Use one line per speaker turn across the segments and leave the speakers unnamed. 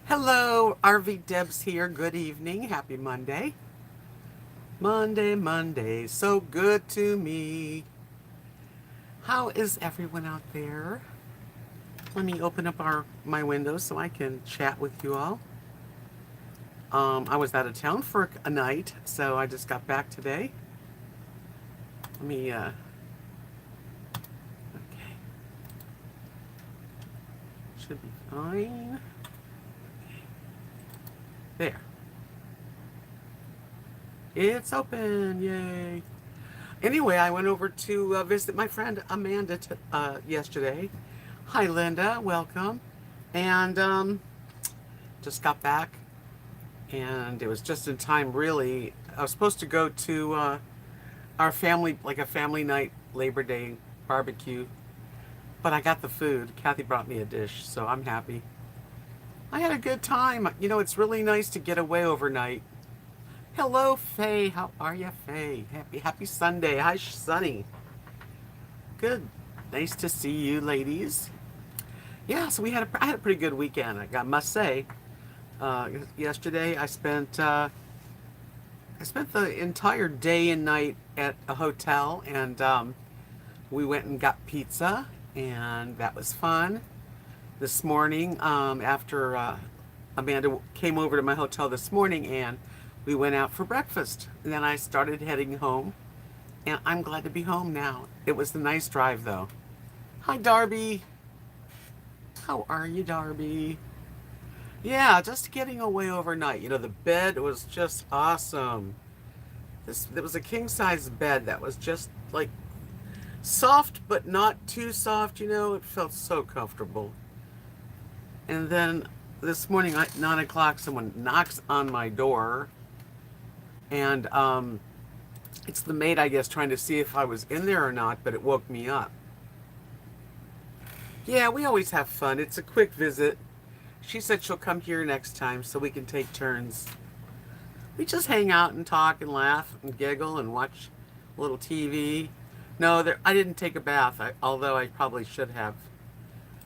Hello, RV Debs here. Good evening. Happy Monday. Monday, so good to me. How is everyone out there? Let me open up my window so I can chat with you all. I was out of town for a night, so I just got back today. Let me, okay, should be fine. There. It's open, yay. Anyway, I went over to visit my friend Amanda yesterday. Hi, Linda, welcome. And just got back, and it was just in time, really. I was supposed to go to our family, like a family night Labor Day barbecue, but I got the food. Kathy brought me a dish, so I'm happy. I had a good time. You know, it's really nice to get away overnight. Hello, Faye. How are you, Faye? Happy Sunday. Hi, Sunny. Good. Nice to see you, ladies. Yeah, so I had a pretty good weekend. I must say. Yesterday, I spent the entire day and night at a hotel, and we went and got pizza, and that was fun. This morning, after Amanda came over to my hotel this morning, and we went out for breakfast. And then I started heading home, and I'm glad to be home now. It was a nice drive, though. Hi, Darby. How are you, Darby? Yeah, just getting away overnight. You know, the bed was just awesome. It was a king size bed that was just like soft, but not too soft. You know, it felt so comfortable. And then this morning at 9 o'clock, someone knocks on my door, and it's the maid, I guess, trying to see if I was in there or not, but it woke me up. Yeah, we always have fun. It's a quick visit. She said she'll come here next time so we can take turns. We just hang out and talk and laugh and giggle and watch a little TV. No, I didn't take a bath, although I probably should have.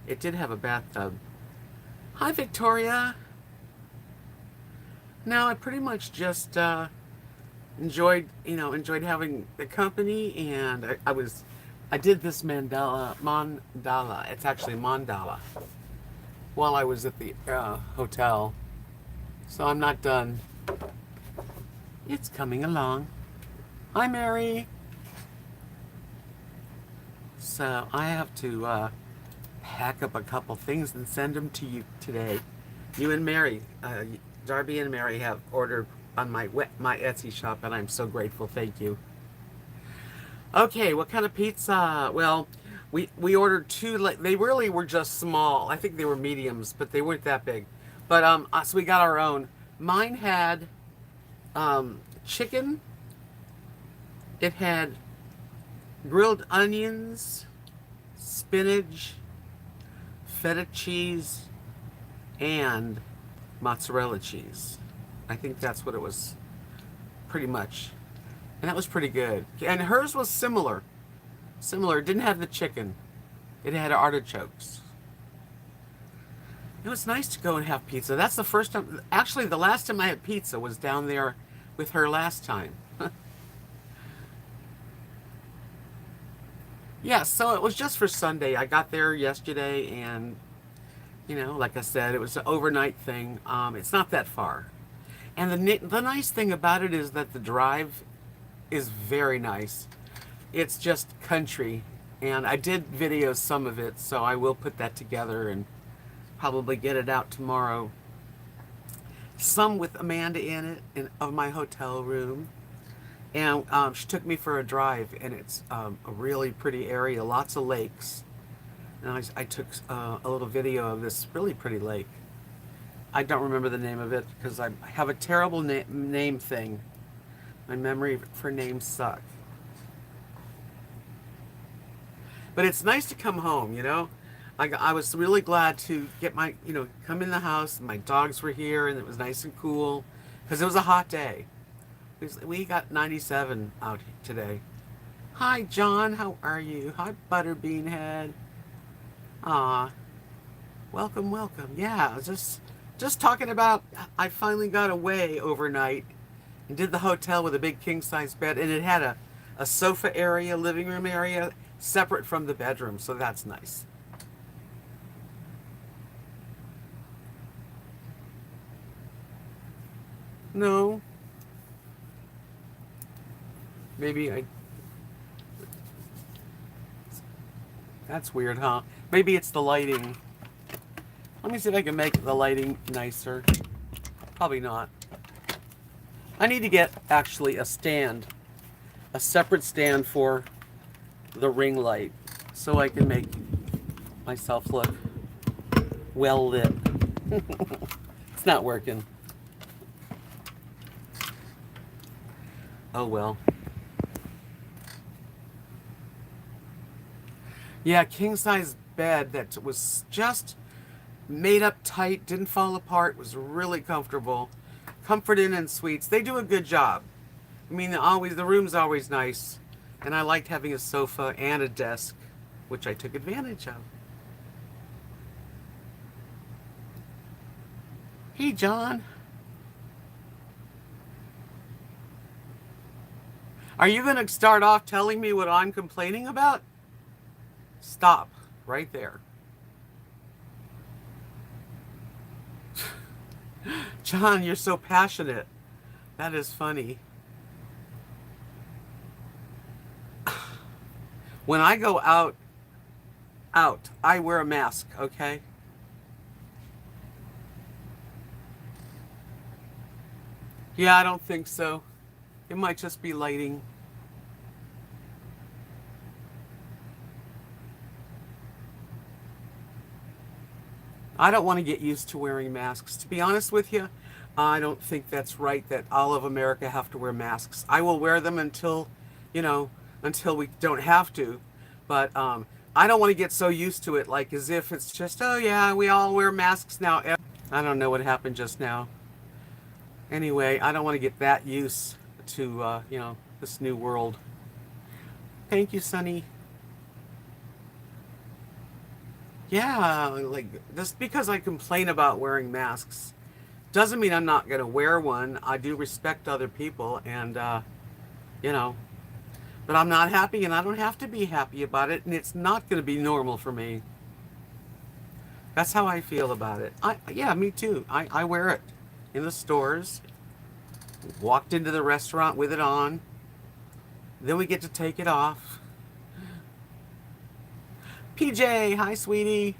It did have a bathtub. Hi, Victoria. No, I pretty much just enjoyed having the company, and I did this mandala. It's actually mandala while I was at the hotel. So I'm not done. It's coming along. Hi, Mary. So I have to pack up a couple things and send them to you today. You and Mary, Darby and Mary have ordered on my Etsy shop, and I'm so grateful. Thank you. Okay, what kind of pizza? Well, we ordered two. Like, they really were just small. I think they were mediums, but they weren't that big. But so we got our own. Mine had chicken. It had grilled onions, spinach, feta cheese, and mozzarella cheese. I think that's what it was, pretty much. And that was pretty good. And hers was similar. Similar. It didn't have the chicken. It had artichokes. It was nice to go and have pizza. That's the first time. Actually, the last time I had pizza was down there with her last time. Yeah, so it was just for Sunday. I got there yesterday, and, like I said, it was an overnight thing. It's not that far. And the nice thing about it is that the drive is very nice. It's just country, and I did video some of it, so I will put that together and probably get it out tomorrow. Some with Amanda in it, of my hotel room. And she took me for a drive, and it's a really pretty area, lots of lakes. And I took a little video of this really pretty lake. I don't remember the name of it because I have a terrible name thing. My memory for names suck. But it's nice to come home, you know? I was really glad to get come in the house, and my dogs were here, and it was nice and cool because it was a hot day. We got 97 out today. Hi, John. How are you? Hi, Butterbean Head. Aw. Welcome. Yeah, just Just talking about, I finally got away overnight and did the hotel with a big king size bed, and it had a sofa area, living room area, separate from the bedroom, so that's nice. No, maybe I. That's weird, huh? Maybe it's the lighting. Let me see if I can make the lighting nicer. Probably not. I need to get actually a stand, a separate stand for the ring light, so I can make myself look well lit. It's not working. Oh well. Yeah, king size bed that was just made up tight, didn't fall apart, was really comfortable. Comfort Inn and Suites, they do a good job. I mean, always the room's always nice, and I liked having a sofa and a desk, which I took advantage of. Hey, John, are you going to start off telling me what I'm complaining about? Stop right there. John, you're so passionate. That is funny. When I go out, I wear a mask, okay? Yeah, I don't think so. It might just be lighting. I don't want to get used to wearing masks. To be honest with you, I don't think that's right that all of America have to wear masks. I will wear them until, you know, until we don't have to. But I don't want to get so used to it, like as if it's just, oh yeah, we all wear masks now. I don't know what happened just now. Anyway, I don't want to get that used to, this new world. Thank you, Sonny. Yeah, like just because I complain about wearing masks doesn't mean I'm not going to wear one. I do respect other people, and, you know, but I'm not happy, and I don't have to be happy about it, and it's not going to be normal for me. That's how I feel about it. Yeah, me too. I wear it in the stores, walked into the restaurant with it on, then we get to take it off. PJ, hi, sweetie.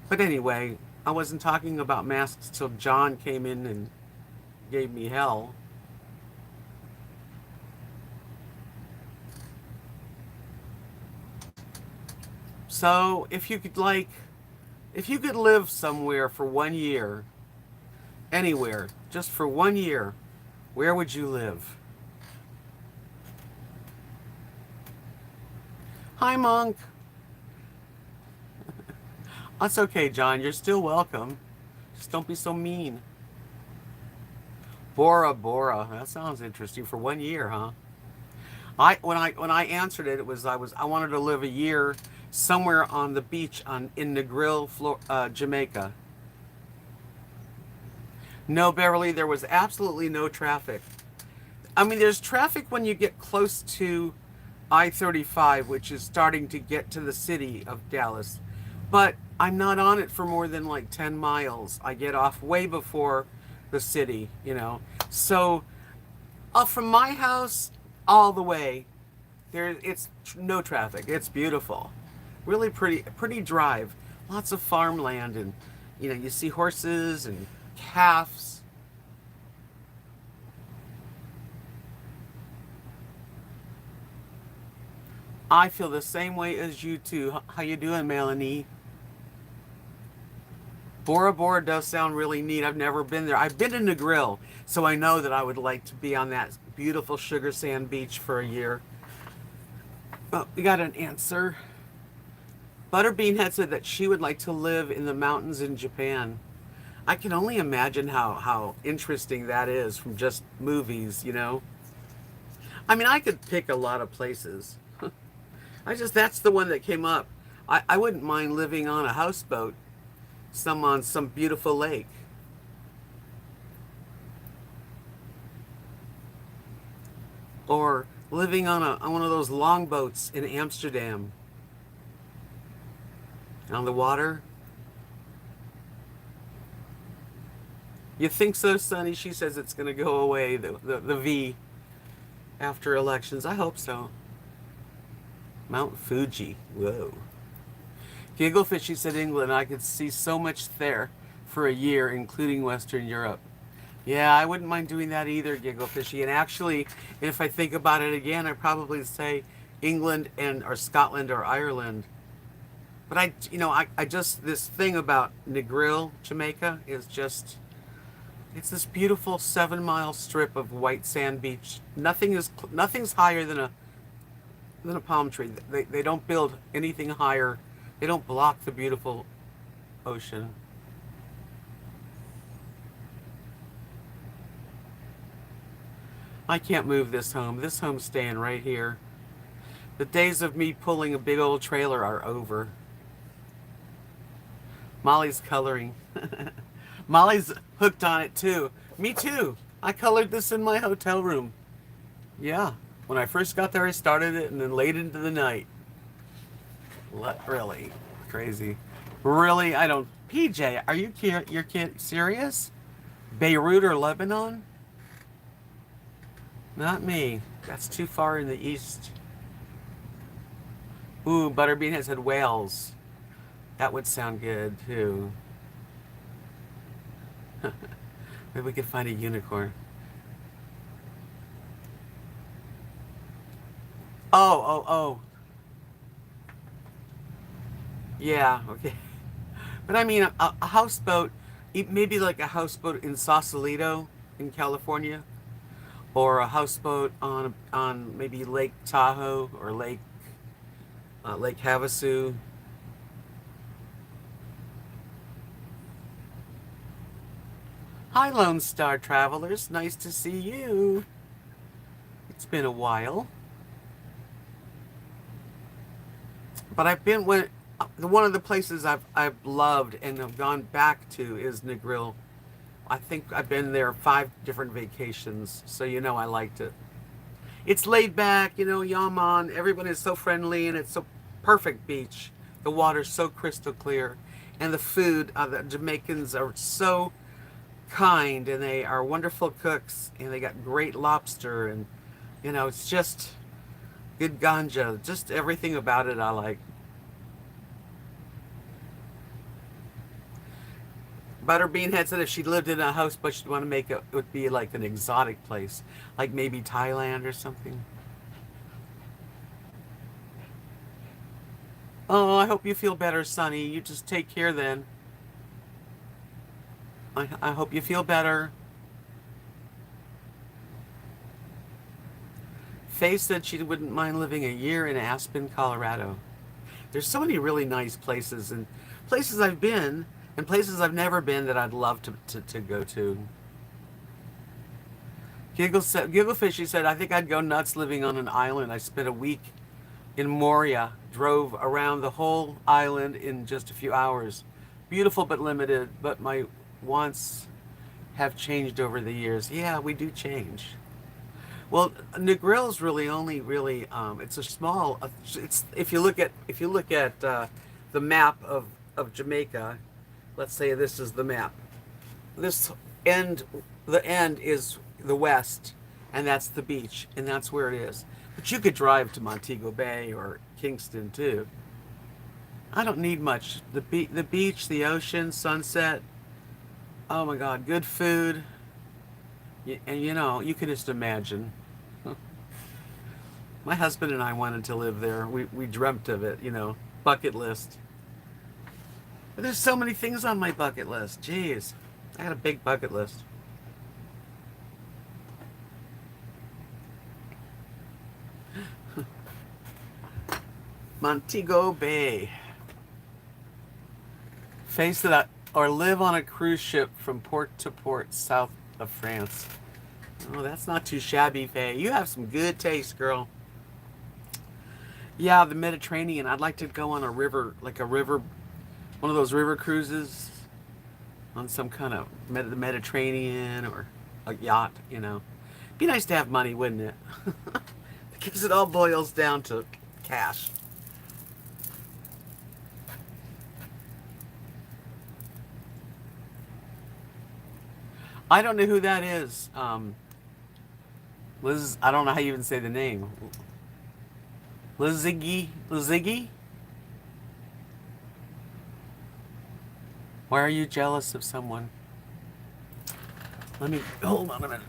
But anyway, I wasn't talking about masks till John came in and gave me hell. So, if you could live somewhere for 1 year, anywhere, just for 1 year, where would you live? Hi, Monk. That's okay, John. You're still welcome. Just don't be so mean. Bora Bora. That sounds interesting. For 1 year, huh? When I answered it, I wanted to live a year somewhere on the beach in Negril, Jamaica. No, Beverly, there was absolutely no traffic. I mean, there's traffic when you get close to I-35, which is starting to get to the city of Dallas. But I'm not on it for more than like 10 miles. I get off way before the city, So from my house all the way, it's no traffic. It's beautiful. Really pretty drive. Lots of farmland, and you see horses and calves. I feel the same way as you too. How you doing, Melanie? Bora Bora does sound really neat. I've never been there. I've been in the grill, so I know that I would like to be on that beautiful sugar sand beach for a year. Oh, we got an answer. Butterbean had said that she would like to live in the mountains in Japan. I can only imagine how interesting that is from just movies. I mean, I could pick a lot of places. That's the one that came up. I wouldn't mind living on a houseboat some on some beautiful lake. Or living on one of those longboats in Amsterdam. On the water. You think so, Sonny? She says it's going to go away, the V, after elections. I hope so. Mount Fuji. Whoa. Gigglefish, she said England. I could see so much there for a year, including Western Europe. Yeah, I wouldn't mind doing that either, Gigglefishy. And actually, if I think about it again, I'd probably say England or Scotland or Ireland. But I just, this thing about Negril, Jamaica, is just, it's this beautiful 7-mile strip of white sand beach. Nothing's higher than a palm tree. They don't build anything higher. They don't block the beautiful ocean. I can't move this home. This home's staying right here. The days of me pulling a big old trailer are over. Molly's coloring. Molly's hooked on it too. Me too. I colored this in my hotel room. Yeah. When I first got there, I started it and then late into the night. Really? Crazy. Really? I don't... PJ, are you're serious? Beirut or Lebanon? Not me. That's too far in the east. Ooh, Butterbean has said Wales. That would sound good, too. Maybe we could find a unicorn. Oh. Yeah, okay. But I mean, a houseboat, maybe like a houseboat in Sausalito in California, or a houseboat on maybe Lake Tahoe or Lake Havasu. Hi, Lone Star Travelers. Nice to see you. It's been a while. But one of the places I've loved and have gone back to is Negril. I think I've been there 5 different vacations, so I liked it. It's laid back, Yaman. Everyone is so friendly, and it's a perfect beach. The water's so crystal clear, and the food. The Jamaicans are so kind, and they are wonderful cooks, and they got great lobster, and it's just good ganja. Just everything about it I like. Butterbean had said if she lived in a house, but she'd want to make it would be like an exotic place, like maybe Thailand or something. Oh, I hope you feel better, Sonny. You just take care then. I hope you feel better. Faye said she wouldn't mind living a year in Aspen, Colorado. There's so many really nice places, and places I've been and places I've never been that I'd love to go to. Gigglefishy said, I think I'd go nuts living on an island. I spent a week in Moria, drove around the whole island in just a few hours. Beautiful but limited, but my wants have changed over the years. Yeah, we do change. Well, Negril's really only it's a small. It's if you look at the map of Jamaica. Let's say this is the map. The end is the west, and that's the beach, and that's where it is. But you could drive to Montego Bay or Kingston too. I don't need much. The beach, the ocean, sunset. Oh my God, good food. And you can just imagine. My husband and I wanted to live there. We dreamt of it, bucket list. But there's so many things on my bucket list. Jeez, I got a big bucket list. Montego Bay. Face it, or live on a cruise ship from port to port south of France. Oh, that's not too shabby, Faye. You have some good taste, girl. Yeah, the Mediterranean. I'd like to go on a river, one of those river cruises. on some kind of the Mediterranean or a yacht, you know. Be nice to have money, wouldn't it? Because it all boils down to cash. I don't know who that is. Liz, I don't know how you even say the name. Liziggy? Liziggy? Why are you jealous of someone? Let me, hold on a minute.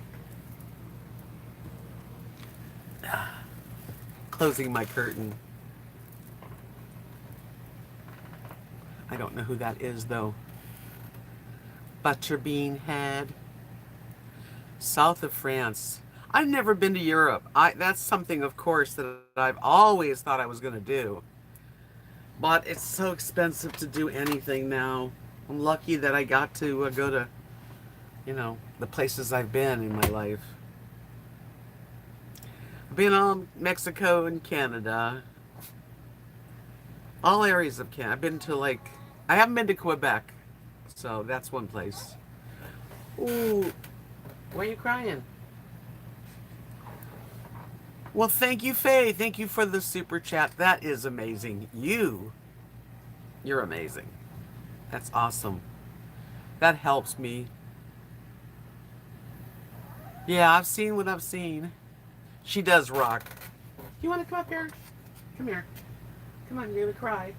Closing my curtain. I don't know who that is though. Butterbean Head. South of France. I've never been to Europe. That's something, of course, that I've always thought I was going to do. But it's so expensive to do anything now. I'm lucky that I got to go to, you know, the places I've been in my life. I've been on Mexico and Canada. All areas of Canada. I've been to I haven't been to Quebec. So that's one place. Ooh, why are you crying? Well, thank you, Faye. Thank you for the super chat. That is amazing. You're amazing. That's awesome. That helps me. Yeah, I've seen what I've seen. She does rock. You want to come up here? Come here. Come on, you're gonna cry.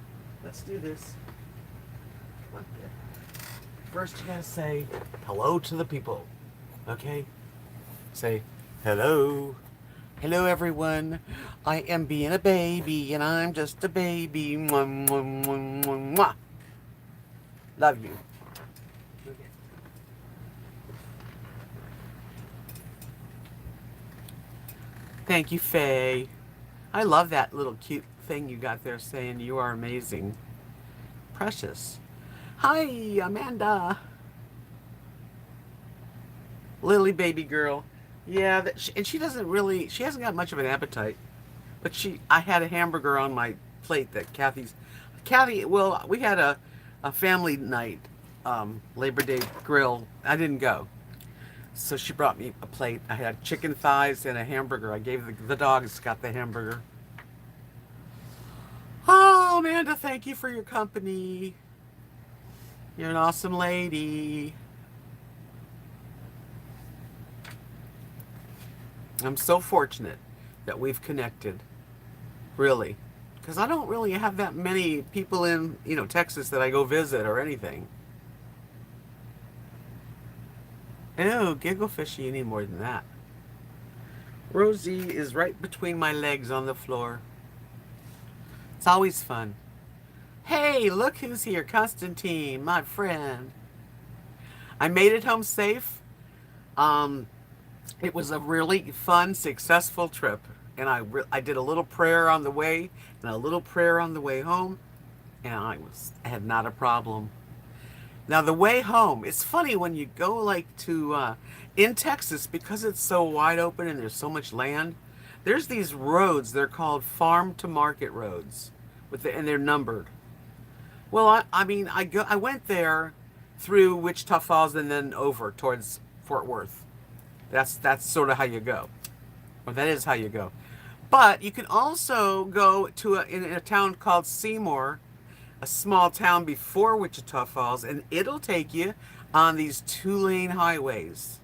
Let's do this. Come on. First, you gotta say hello to the people. Okay? Say hello. Hello, everyone. I am being a baby, and I'm just a baby. Mwah, mwah, mwah, mwah, mwah. Love you. Okay. Thank you, Faye. I love that little cute thing you got there saying you are amazing. Precious. Hi, Amanda. Lily, baby girl. Yeah, and she doesn't really, she hasn't got much of an appetite. But I had a hamburger on my plate that Kathy, well, we had a family night, Labor Day grill. I didn't go. So she brought me a plate. I had chicken thighs and a hamburger. I gave the dogs got the hamburger. Oh, Amanda, thank you for your company. You're an awesome lady. I'm so fortunate that we've connected. Really. Because I don't really have that many people in, Texas that I go visit or anything. Ew, giggle fishy, you need more than that. Rosie is right between my legs on the floor. It's always fun. Hey, look who's here. Constantine, my friend. I made it home safe. It was a really fun, successful trip. And I did a little prayer on the way and a little prayer on the way home. And I had not a problem. Now the way home, it's funny when you go in Texas, because it's so wide open and there's so much land, there's these roads, they're called farm to market roads, and they're numbered. Well, I went there through Wichita Falls and then over towards Fort Worth. That's sort of how you go. Or that is how you go. But you can also go to in a town called Seymour, a small town before Wichita Falls, and it'll take you on these 2-lane highways.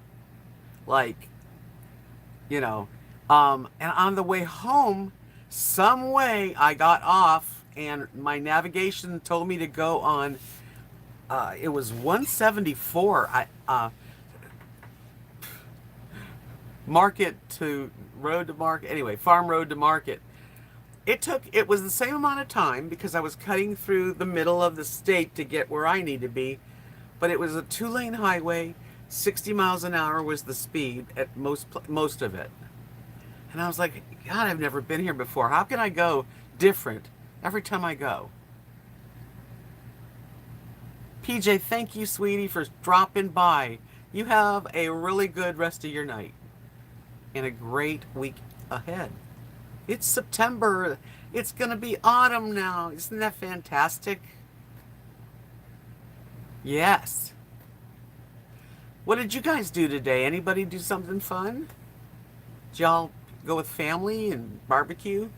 And on the way home, some way I got off and my navigation told me to go on, it was 174, market to road to market, anyway, farm road to market. It was the same amount of time because I was cutting through the middle of the state to get where I need to be, but it was a 2-lane highway, 60 miles an hour was the speed at most of it. And I was like, God, I've never been here before. How can I go different every time I go? PJ, thank you, sweetie, for dropping by. You have a really good rest of your night and a great week ahead. It's September. It's going to be autumn now. Isn't that fantastic? Yes. What did you guys do today? Anybody do something fun? Did y'all go with family and barbecue?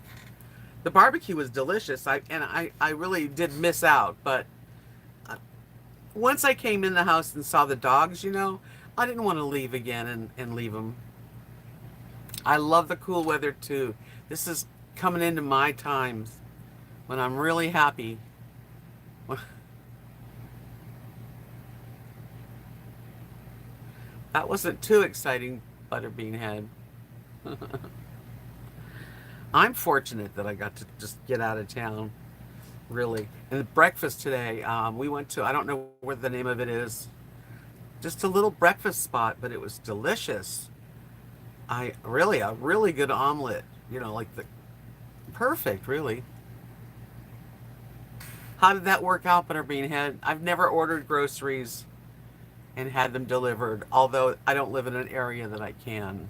The barbecue was delicious. I really did miss out, but once I came in the house and saw the dogs, I didn't want to leave again and leave them. I love the cool weather too. This is coming into my times when I'm really happy. That wasn't too exciting, Butterbean Head. I'm fortunate that I got to just get out of town, really. And the breakfast today, we went to, I don't know what the name of it is, just a little breakfast spot, but it was delicious. A really good omelet, like the perfect, really. How did that work out, Butterbean Head? I've never ordered groceries and had them delivered, although I don't live in an area that I can.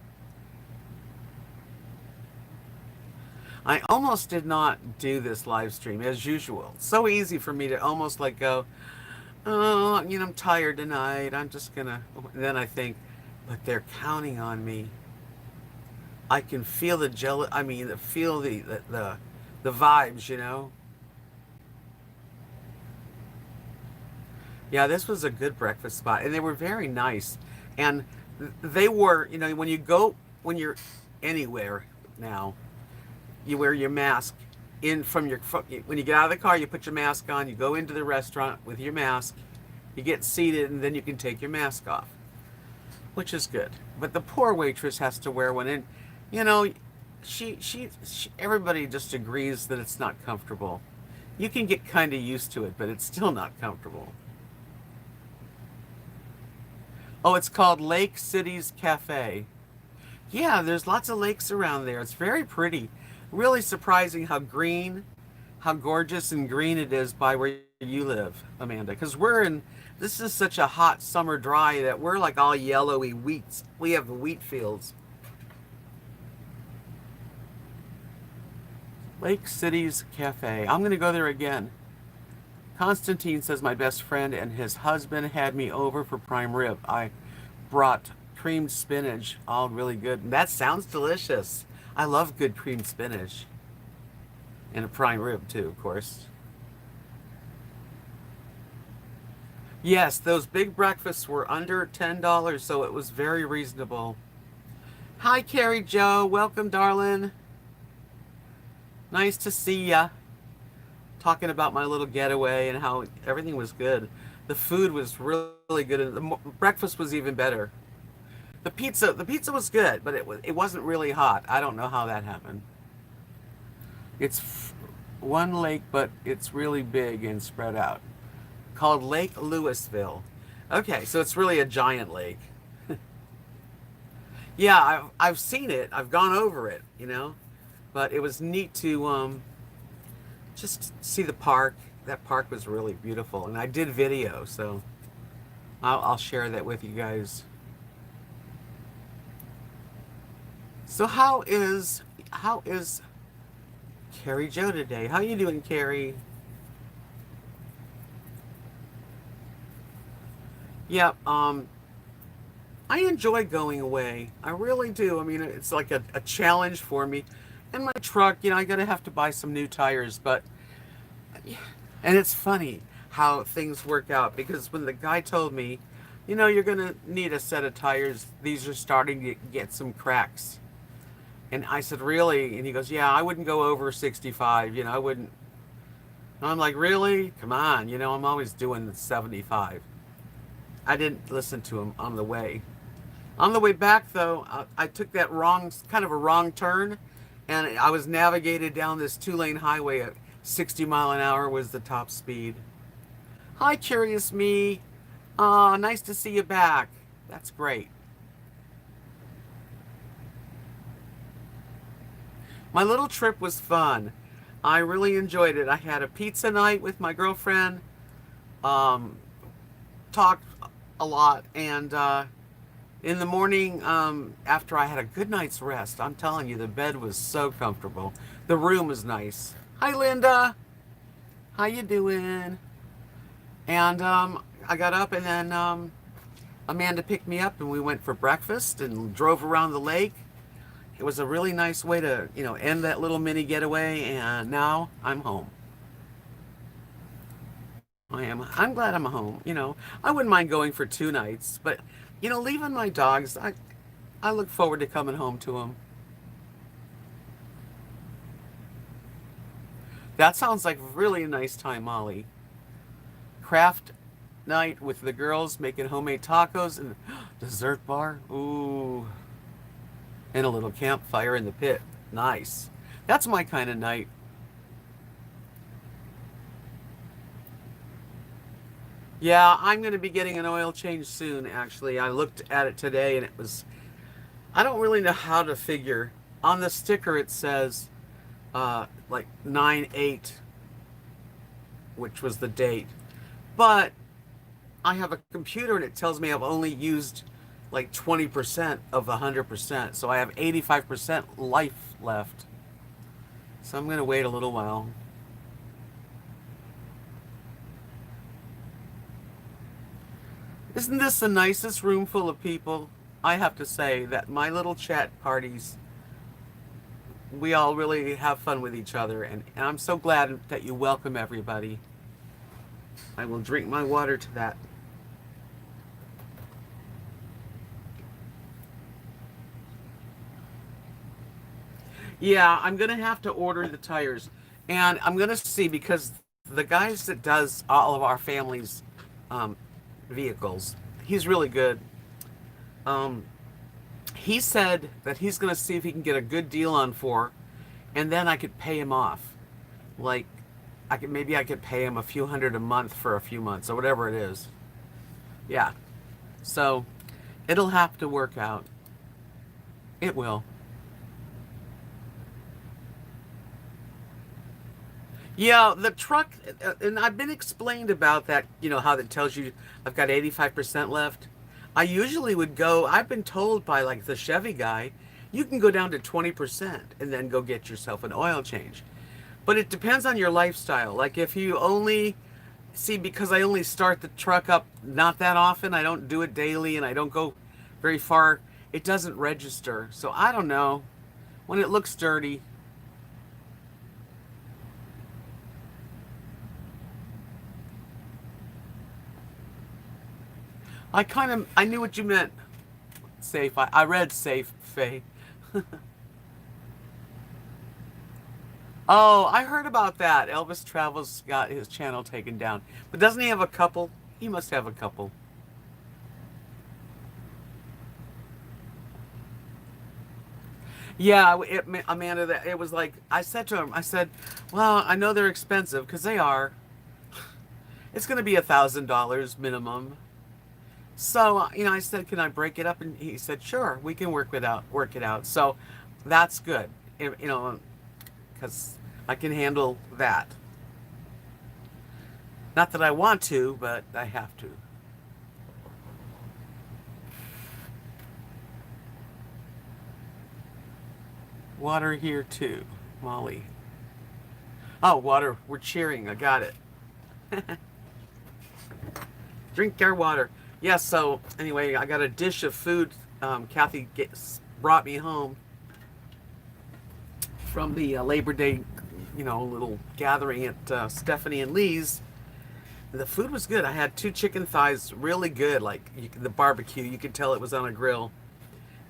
I almost did not do this live stream as usual. It's so easy for me to almost like go, oh, I'm tired tonight. I'm just gonna. Then I think, but they're counting on me. I can feel the jealous. I mean, feel the vibes. Yeah, this was a good breakfast spot, and they were very nice. And they were, when you're anywhere now, you wear your mask when you get out of the car, you put your mask on, you go into the restaurant with your mask, you get seated, and then you can take your mask off, which is good. But the poor waitress has to wear one, and she everybody just agrees that it's not comfortable. You can get kind of used to it, but it's still not comfortable. Oh, it's called Lake Cities Cafe. Yeah, there's lots of lakes around there. It's very pretty. Really surprising how gorgeous and green it is by where you live, Amanda. Because this is such a hot summer dry that we're like all yellowy wheats. We have the wheat fields. Lake Cities Cafe. I'm going to go there again. Constantine says my best friend and his husband had me over for prime rib. I brought creamed spinach, all really good. And that sounds delicious. I love good creamed spinach. And a prime rib too, of course. Yes, those big breakfasts were under $10, so it was very reasonable. Hi, Carrie Joe. Welcome, darling. Nice to see ya. Talking about my little getaway and how everything was good. The food was really good, and the breakfast was even better. The pizza was good, but it wasn't really hot. I don't know how that happened. It's one lake, but it's really big and spread out. Called Lake Louisville. Okay, so it's really a giant lake. Yeah, I've seen it. I've gone over it, but it was neat to just see the park. That park was really beautiful, and I did video, so I'll share that with you guys. So how is Carrie Joe today? How you doing, Carrie? Yeah, I enjoy going away. I really do. I mean, it's like a challenge for me. And my truck, I gotta have to buy some new tires, but and it's funny how things work out, because when the guy told me, you're gonna need a set of tires, these are starting to get some cracks. And I said, really? And he goes, yeah, I wouldn't go over 65, I wouldn't. And I'm like, really? Come on, I'm always doing the 75. I didn't listen to him on the way. On the way back, though, I took that kind of a wrong turn, and I was navigated down this 2-lane highway at 60 mile an hour was the top speed. Hi, Curious Me. Nice to see you back. That's great. My little trip was fun. I really enjoyed it. I had a pizza night with my girlfriend, talked a lot, and in the morning, after I had a good night's rest, I'm telling you, the bed was so comfortable. The room was nice. Hi, Linda. How you doing? And I got up, and then Amanda picked me up and we went for breakfast and drove around the lake. It was a really nice way to, end that little mini getaway, and now I'm home. I'm glad I'm home. I wouldn't mind going for 2 nights, but leaving my dogs, I look forward to coming home to them. That sounds like really a nice time, Molly. Craft night with the girls making homemade tacos and dessert bar. Ooh, and a little campfire in the pit. Nice. That's my kind of night. Yeah, I'm going to be getting an oil change soon, actually. I looked at it today and I don't really know how to figure. On the sticker, it says like 9/8, which was the date. But I have a computer and it tells me I've only used like 20% of the 100%. So I have 85% life left. So I'm going to wait a little while. Isn't this the nicest room full of people? I have to say that my little chat parties, we all really have fun with each other. And I'm so glad that you welcome everybody. I will drink my water to that. Yeah, I'm gonna have to order the tires, and I'm gonna see because the guys that does all of our family's um, vehicles, he's really good. Um, he said that he's gonna see if he can get a good deal on four, and then I could pay him off. Like, I could pay him a few hundred a month for a few months or whatever it is. Yeah, so it'll have to work out. It will. Yeah, the truck, and I've been explained about that, how that tells you I've got 85% left. I usually would go, I've been told by like the Chevy guy, you can go down to 20% and then go get yourself an oil change. But it depends on your lifestyle. Like if you only, see, because I only start the truck up not that often, I don't do it daily and I don't go very far, it doesn't register. So I don't know. When it looks dirty, I knew what you meant. Safe. I read safe, Faye. Oh, I heard about that. Elvis Travels got his channel taken down. But doesn't he have a couple? He must have a couple. Yeah, Amanda, it was like, I said to him, I said, well, I know they're expensive because they are. It's going to be $1,000 minimum. So, I said, can I break it up? And he said, sure, we can work it out. So that's good, because I can handle that. Not that I want to, but I have to. Water here too, Molly. Oh, water. We're cheering. I got it. Drink our water. Yeah, so anyway, I got a dish of food Kathy brought me home from the Labor Day, little gathering at Stephanie and Lee's. The food was good. I had 2 chicken thighs, really good, like the barbecue. You could tell it was on a grill.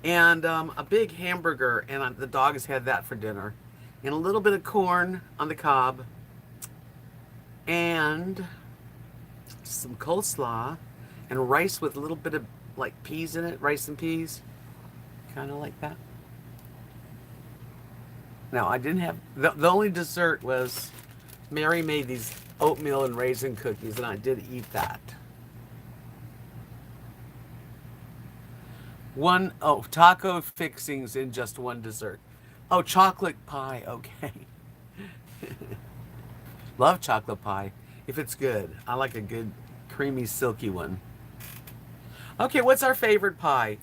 And a big hamburger, and the dogs had that for dinner. And a little bit of corn on the cob. And some coleslaw. And rice with a little bit of like peas in it, rice and peas. Kind of like that. Now, I didn't have, the only dessert was Mary made these oatmeal and raisin cookies, and I did eat that. Taco fixings in just one dessert. Oh, chocolate pie. Okay. Love chocolate pie if it's good. I like a good creamy silky one. Okay, what's our favorite pie?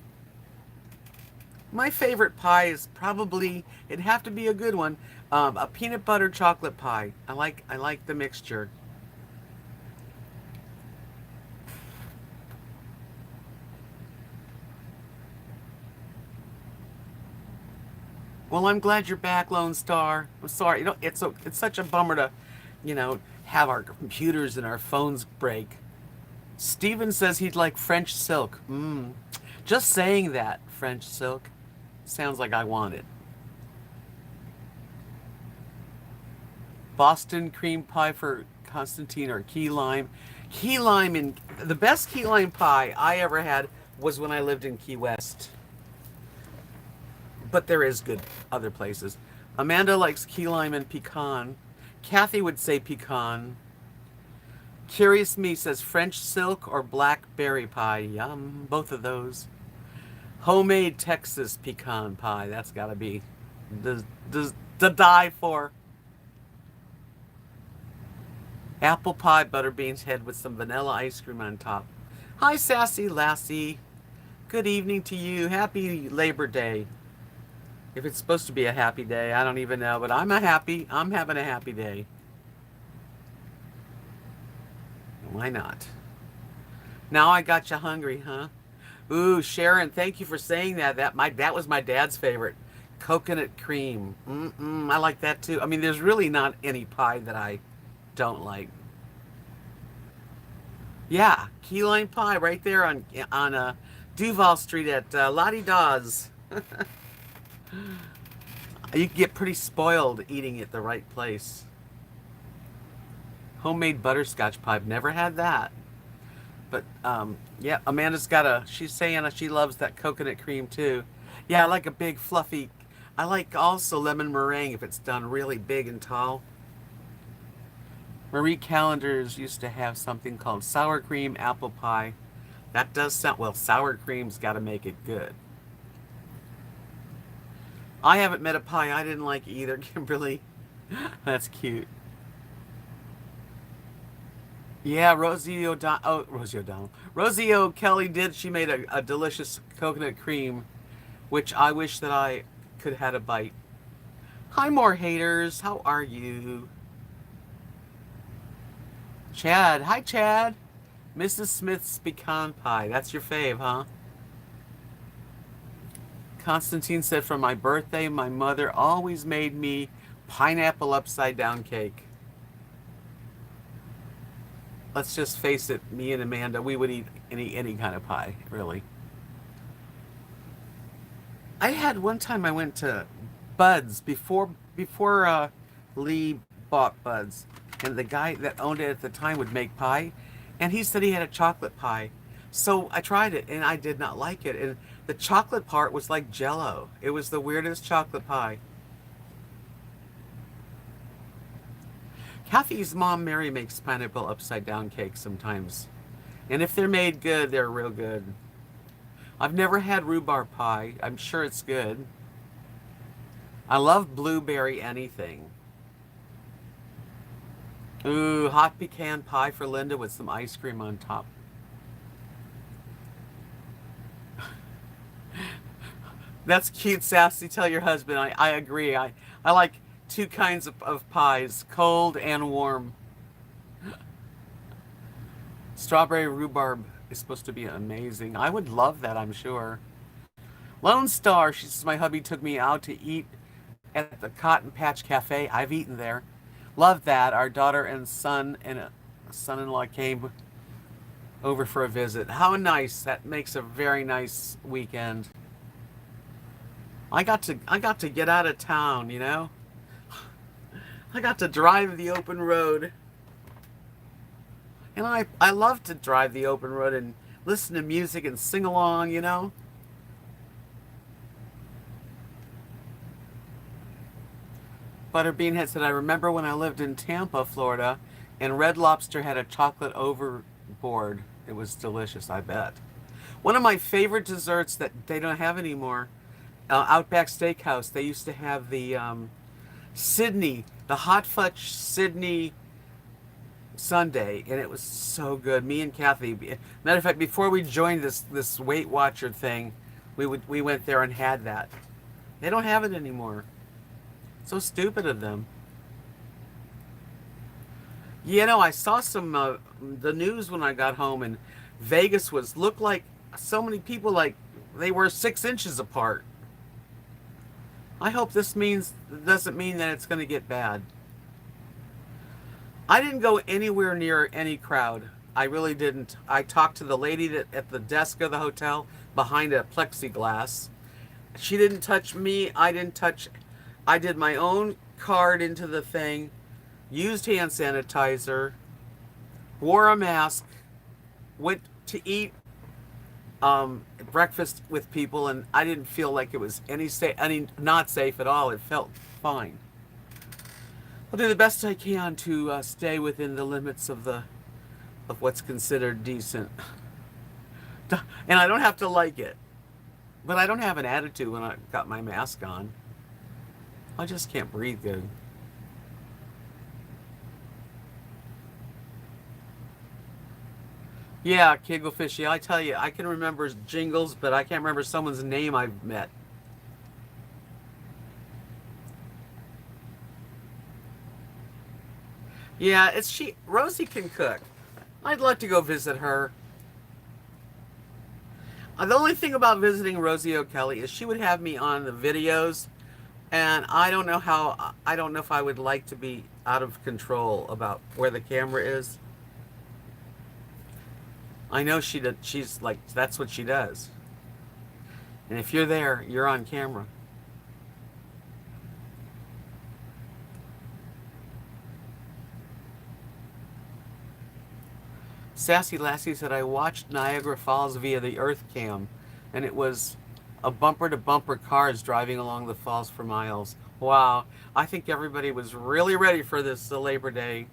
My favorite pie is probably, it'd have to be a good one, a peanut butter chocolate pie. I like the mixture. Well, I'm glad you're back, Lone Star. I'm sorry. It's such a bummer to, have our computers and our phones break. Steven says he'd like French silk. Just saying that, French silk. Sounds like I want it. Boston cream pie for Constantine or key lime. Key lime in the best key lime pie I ever had was when I lived in Key West. But there is good other places. Amanda likes key lime and pecan. Kathy would say pecan. Curious Me says French silk or blackberry pie. Yum, both of those. Homemade Texas pecan pie. That's gotta be the die for. Apple pie, butter beans head with some vanilla ice cream on top. Hi, Sassy Lassie. Good evening to you. Happy Labor Day. If it's supposed to be a happy day, I don't even know, but I'm having a happy day. Why not? Now I got you hungry, huh? Ooh, Sharon, thank you for saying that. That was my dad's favorite. Coconut cream. I like that too. I mean, there's really not any pie that I don't like. Yeah, key lime pie right there on Duval Street at Lottie Dawes. You can get pretty spoiled eating at the right place. Homemade butterscotch pie. I've never had that. But, yeah, she's saying she loves that coconut cream too. Yeah, I like a big fluffy, I like also lemon meringue if it's done really big and tall. Marie Callender's used to have something called sour cream apple pie. That does sound, well, sour cream's got to make it good. I haven't met a pie I didn't like either, Kimberly. That's cute. Yeah, Rosie O'Donnell. Rosie O'Kelly did. She made a delicious coconut cream, which I wish that I could have had a bite. Hi, more haters. How are you? Chad. Hi, Chad. Mrs. Smith's pecan pie. That's your fave, huh? Constantine said, for my birthday, my mother always made me pineapple upside down cake. Let's just face it, me and Amanda, we would eat any kind of pie, really. I had one time I went to Bud's before Lee bought Bud's, and the guy that owned it at the time would make pie, and he said he had a chocolate pie. So I tried it, and I did not like it. And the chocolate part was like Jell-O. It was the weirdest chocolate pie. Kathy's mom, Mary, makes pineapple upside down cakes sometimes. And if they're made good, they're real good. I've never had rhubarb pie. I'm sure it's good. I love blueberry anything. Ooh, hot pecan pie for Linda with some ice cream on top. That's cute, Sassy. Tell your husband. I agree. I like two kinds of pies, cold and warm. Strawberry rhubarb is supposed to be amazing. I would love that, I'm sure. Lone Star, she says, my hubby took me out to eat at the Cotton Patch Cafe. I've eaten there. Love that. Our daughter and son and a son-in-law came over for a visit. How nice. That makes a very nice weekend. I got to get out of town, you know? I got to drive the open road. And I love to drive the open road and listen to music and sing along, you know? Butterbean had said, I remember when I lived in Tampa, Florida, and Red Lobster had a chocolate overboard. It was delicious, I bet. One of my favorite desserts that they don't have anymore, Outback Steakhouse, they used to have the Sydney, the hot fudge Sydney sundae, and it was so good. Me and Kathy, matter of fact, before we joined this Weight Watcher thing, we went there and had that. They don't have it anymore. So stupid of them. You know, I saw some the news when I got home, and Vegas looked like so many people, like they were 6 inches apart. I hope this doesn't mean that it's going to get bad. I didn't go anywhere near any crowd. I really didn't. I talked to the lady at the desk of the hotel behind a plexiglass. She didn't touch me. I didn't touch. I did my own card into the thing, used hand sanitizer, wore a mask, went to eat breakfast with people, and I didn't feel like it was any not safe at all. It felt fine. I'll do the best I can to stay within the limits of what's considered decent, and I don't have to like it. But I don't have an attitude when I got my mask on. I just can't breathe good. Yeah, Kegel I tell you, I can remember jingles, but I can't remember someone's name I've met. Yeah, Rosie can cook. I'd like to go visit her. The only thing about visiting Rosie O'Kelly is she would have me on the videos, and I don't know if I would like to be out of control about where the camera is. I know she's like, that's what she does. And if you're there, you're on camera. Sassy Lassie said, I watched Niagara Falls via the Earth Cam, and it was a bumper-to-bumper cars driving along the falls for miles. Wow. I think everybody was really ready for this Labor Day.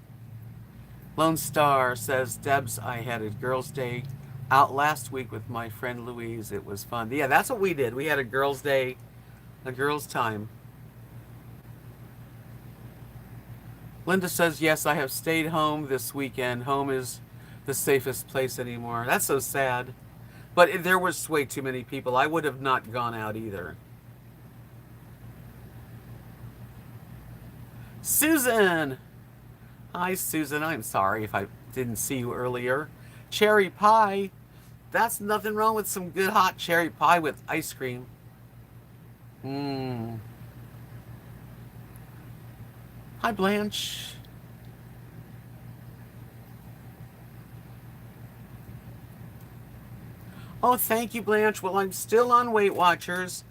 Lone Star says, Debs, I had a girls' day out last week with my friend Louise. It was fun. Yeah, that's what we did. We had a girls' day, a girls' time. Linda says, yes, I have stayed home this weekend. Home is the safest place anymore. That's so sad. But there was way too many people. I would have not gone out either. Susan! Hi, Susan. I'm sorry if I didn't see you earlier. Cherry pie. That's nothing wrong with some good hot cherry pie with ice cream. Mmm. Hi, Blanche. Oh, thank you, Blanche. Well, I'm still on Weight Watchers.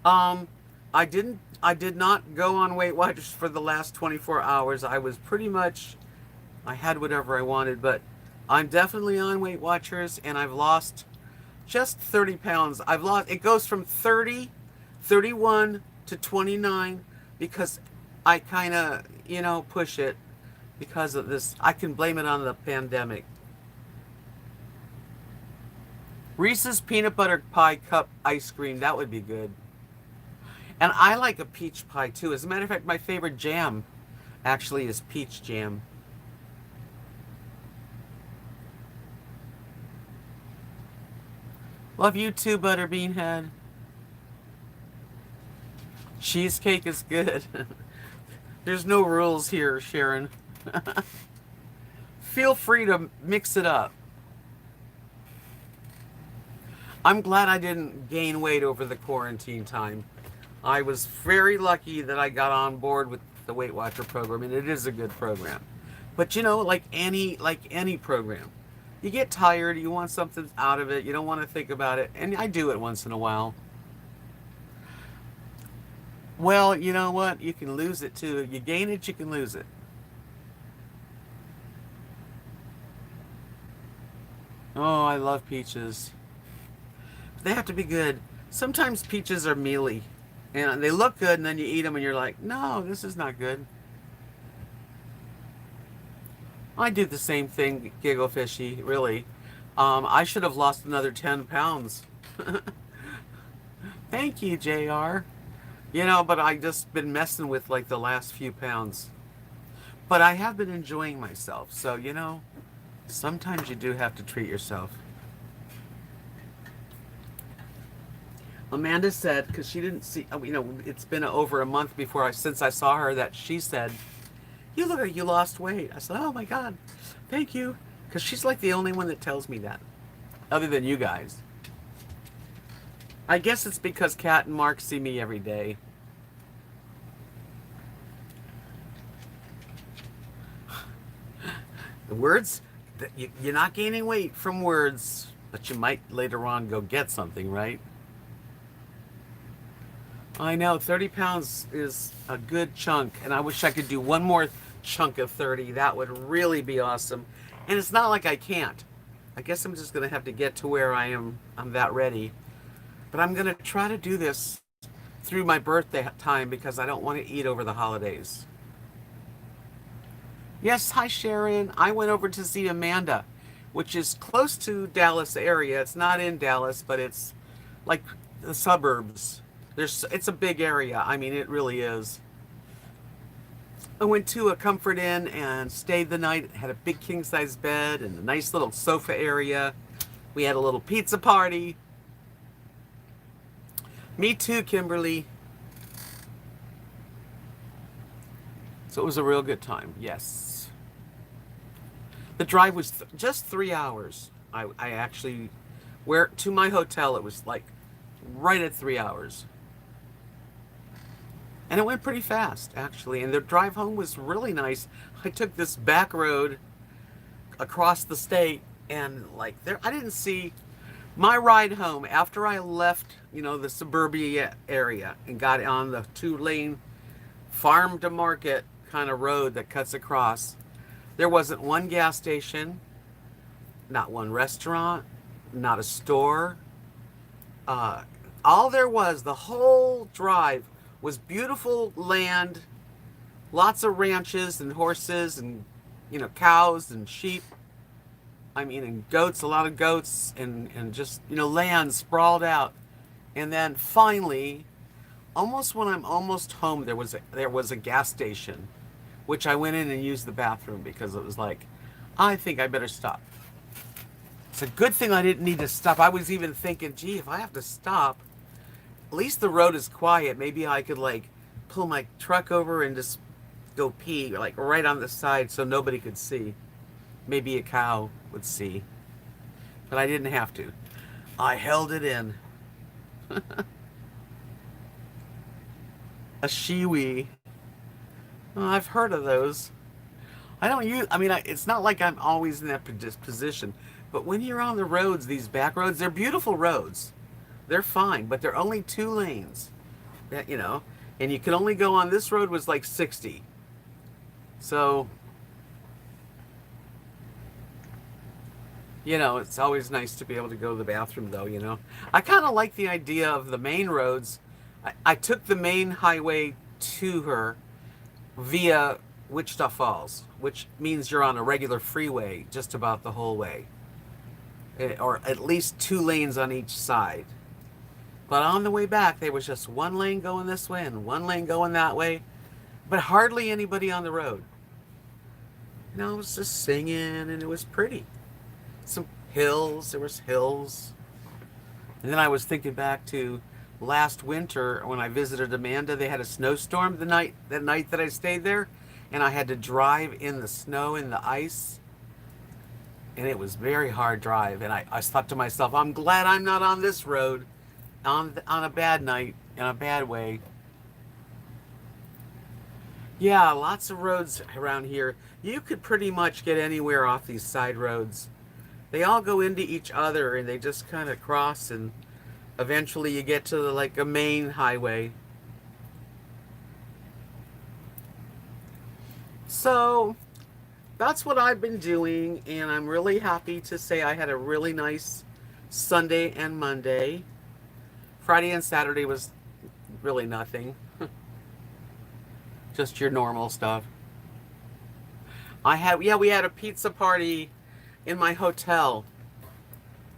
I did not go on Weight Watchers for the last 24 hours. I had whatever I wanted, but I'm definitely on Weight Watchers, and I've lost just 30 pounds. It goes from 30, 31 to 29 because I kind of, push it because of this. I can blame it on the pandemic. Reese's peanut butter pie cup ice cream, that would be good. And I like a peach pie too. As a matter of fact, my favorite jam actually is peach jam. Love you too, Butterbean Head. Cheesecake is good. There's no rules here, Sharon. Feel free to mix it up. I'm glad I didn't gain weight over the quarantine time. I was very lucky that I got on board with the Weight Watcher program, and it is a good program. But like any program, you get tired, you want something out of it, you don't want to think about it, and I do it once in a while. Well, you know what? You can lose it too. If you gain it, you can lose it. Oh, I love peaches. They have to be good. Sometimes peaches are mealy, and they look good, and then you eat them, and you're like, no, this is not good. I do the same thing, Giggle Fishy, really. I should have lost another 10 pounds. Thank you, JR. But I just been messing with like the last few pounds. But I have been enjoying myself, so sometimes you do have to treat yourself. Amanda said, because she didn't see, it's been over a month since I saw her, that she said, you look like you lost weight. I said, oh my God, thank you. Because she's like the only one that tells me that, other than you guys. I guess it's because Kat and Mark see me every day. Words, you're not gaining weight from words, but you might later on go get something, right? I know, 30 pounds is a good chunk, and I wish I could do one more chunk of 30. That would really be awesome. And it's not like I can't. I guess I'm just going to have to get to where I'm that ready. But I'm going to try to do this through my birthday time because I don't want to eat over the holidays. Yes, hi Sharon. I went over to see Amanda, which is close to Dallas area. It's not in Dallas, but it's like the suburbs. It's a big area. I mean, it really is. I went to a Comfort Inn and stayed the night. Had a big king size bed and a nice little sofa area. We had a little pizza party. Me too, Kimberly. So it was a real good time. Yes. The drive was just 3 hours. I actually, where to my hotel, it was like right at 3 hours. And it went pretty fast, actually. And the drive home was really nice. I took this back road across the state, and like there, I didn't see my ride home after I left, the suburbia area and got on the 2-lane farm to market kind of road that cuts across. There wasn't one gas station, not one restaurant, not a store. All there was, the whole drive was beautiful land, lots of ranches and horses and, cows and sheep. I mean, and goats, a lot of goats and just, land sprawled out. And then finally, almost when I'm almost home, there was a gas station, which I went in and used the bathroom because it was like, I think I better stop. It's a good thing I didn't need to stop. I was even thinking, gee, if I have to stop, at least the road is quiet. Maybe I could like pull my truck over and just go pee like right on the side so nobody could see. Maybe a cow would see. But I didn't have to. I held it in. A shiwi. Oh, I've heard of those. I don't use, it's not like I'm always in that position. But when you're on the roads, these back roads, they're beautiful roads. They're fine, but they're only 2 lanes, and you can only go on this road was like 60. So, it's always nice to be able to go to the bathroom though, I kind of like the idea of the main roads. I took the main highway to her via Wichita Falls, which means you're on a regular freeway just about the whole way, or at least 2 lanes on each side. But on the way back, there was just 1 lane going this way and 1 lane going that way, but hardly anybody on the road. I was just singing, and it was pretty. Some hills, there was hills. And then I was thinking back to last winter when I visited Amanda. They had a snowstorm that night that I stayed there, and I had to drive in the snow and the ice. And it was very hard drive. And I thought to myself, I'm glad I'm not on this road. On a bad night, in a bad way. Yeah, lots of roads around here. You could pretty much get anywhere off these side roads. They all go into each other and they just kind of cross, and eventually you get to like a main highway. So that's what I've been doing, and I'm really happy to say I had a really nice Sunday and Monday. Friday and Saturday was really nothing. Just your normal stuff. We had a pizza party in my hotel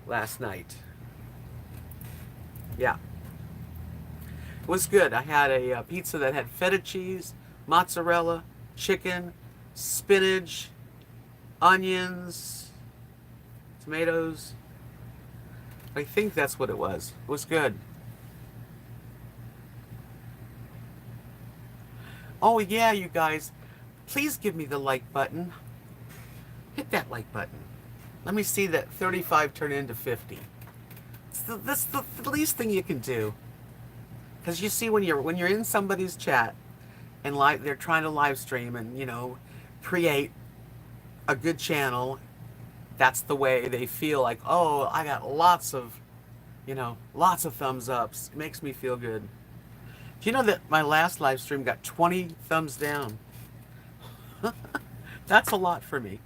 last night. Yeah. It was good. I had a pizza that had feta cheese, mozzarella, chicken, spinach, onions, tomatoes. I think that's what it was. It was good. Oh yeah, you guys, please give me the like button. Hit that like button. Let me see that 35 turn into 50. That's the least thing you can do. Because you see, when you're in somebody's chat and they're trying to live stream and create, a good channel, that's the way they feel like, oh, I got lots of, lots of thumbs ups. It makes me feel good. Do you know that my last live stream got 20 thumbs down? That's a lot for me.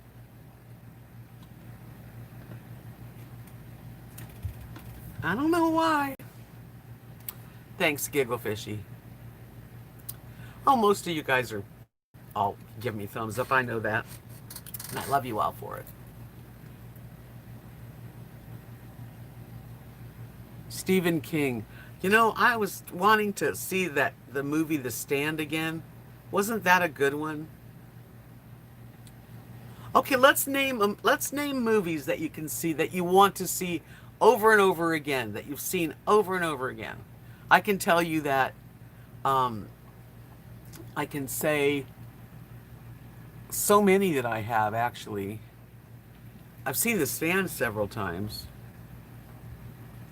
I don't know why. Thanks, Giggle Fishy. Oh, most of you guys are all give me thumbs up. I know that. And I love you all for it. Stephen King. I was wanting to see the movie The Stand again. Wasn't that a good one? Okay, let's name movies that you can see that you want to see over and over again, that you've seen over and over again. I can tell you that I can say so many that I have actually. I've seen The Stand several times.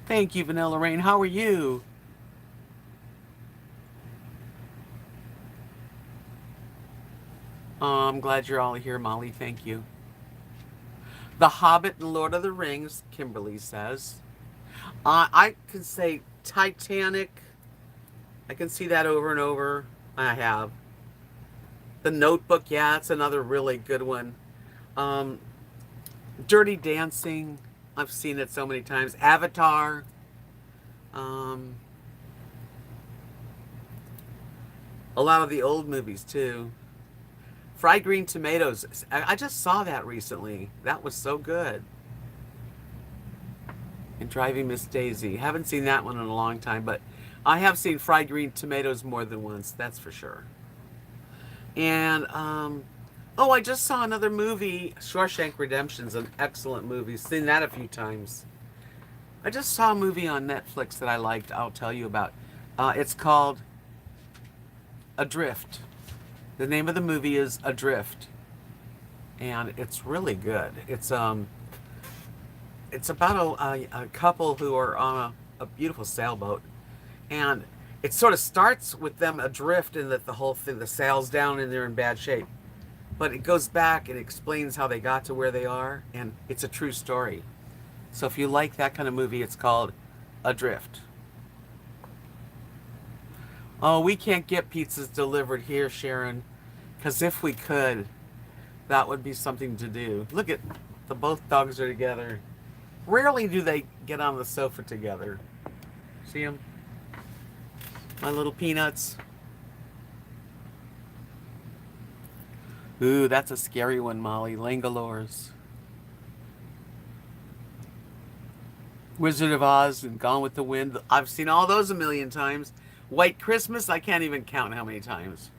Thank you, Vanilla Rain. How are you? I'm glad you're all here, Molly. Thank you. The Hobbit and Lord of the Rings, Kimberly says. I can say Titanic. I can see that over and over. I have. The Notebook, yeah, it's another really good one. Dirty Dancing, I've seen it so many times. Avatar. A lot of the old movies, too. Fried Green Tomatoes. I just saw that recently. That was so good. And Driving Miss Daisy. Haven't seen that one in a long time, but I have seen Fried Green Tomatoes more than once, that's for sure. And, I just saw another movie. Shawshank Redemption's an excellent movie. Seen that a few times. I just saw a movie on Netflix that I liked. I'll tell you about. It's called Adrift. The name of the movie is Adrift, and it's really good. It's about a couple who are on a beautiful sailboat, and it sort of starts with them adrift and that the whole thing, the sail's down and they're in bad shape. But it goes back and explains how they got to where they are, and it's a true story. So if you like that kind of movie, it's called Adrift. Oh, we can't get pizzas delivered here, Sharon, because if we could, that would be something to do. Look at both dogs are together. Rarely do they get on the sofa together. See them? My little peanuts. Ooh, that's a scary one, Molly. Langalores. Wizard of Oz and Gone with the Wind. I've seen all those a million times. White Christmas, I can't even count how many times.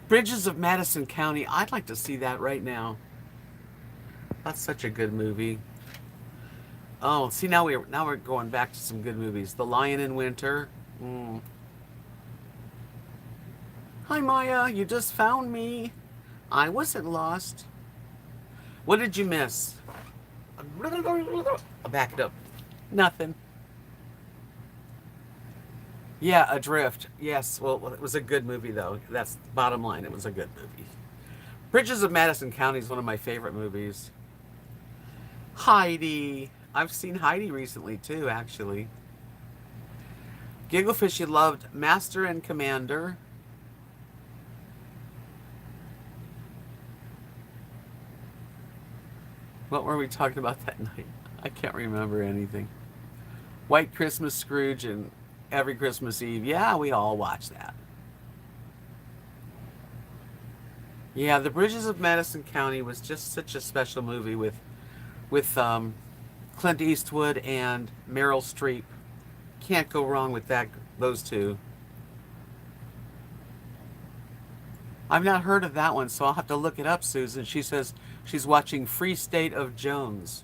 Bridges of Madison County, I'd like to see that right now. That's such a good movie. Oh, see, now we're going back to some good movies. The Lion in Winter. Hi, Maya. You just found me. I wasn't lost. What did you miss? I'll back it up. Nothing. Yeah, Adrift. Yes, well, it was a good movie, though. That's the bottom line. It was a good movie. Bridges of Madison County is one of my favorite movies. Heidi. I've seen Heidi recently, too, actually. Gigglefish, you loved Master and Commander. What were we talking about that night? I can't remember anything. White Christmas, Scrooge, and Every Christmas Eve. Yeah, we all watch that. Yeah, The Bridges of Madison County was just such a special movie with Clint Eastwood and Meryl Streep. Can't go wrong with those two. I've not heard of that one, so I'll have to look it up, Susan. She says she's watching Free State of Jones.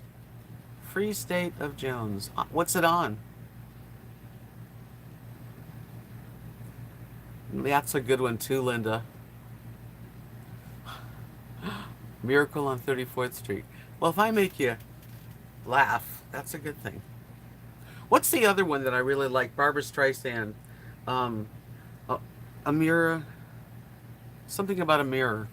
Free State of Jones. What's it on? That's a good one too, Linda. Miracle on 34th Street. Well, if I make you laugh, that's a good thing. What's the other one that I really like? Barbra Streisand. A mirror. Something about a mirror.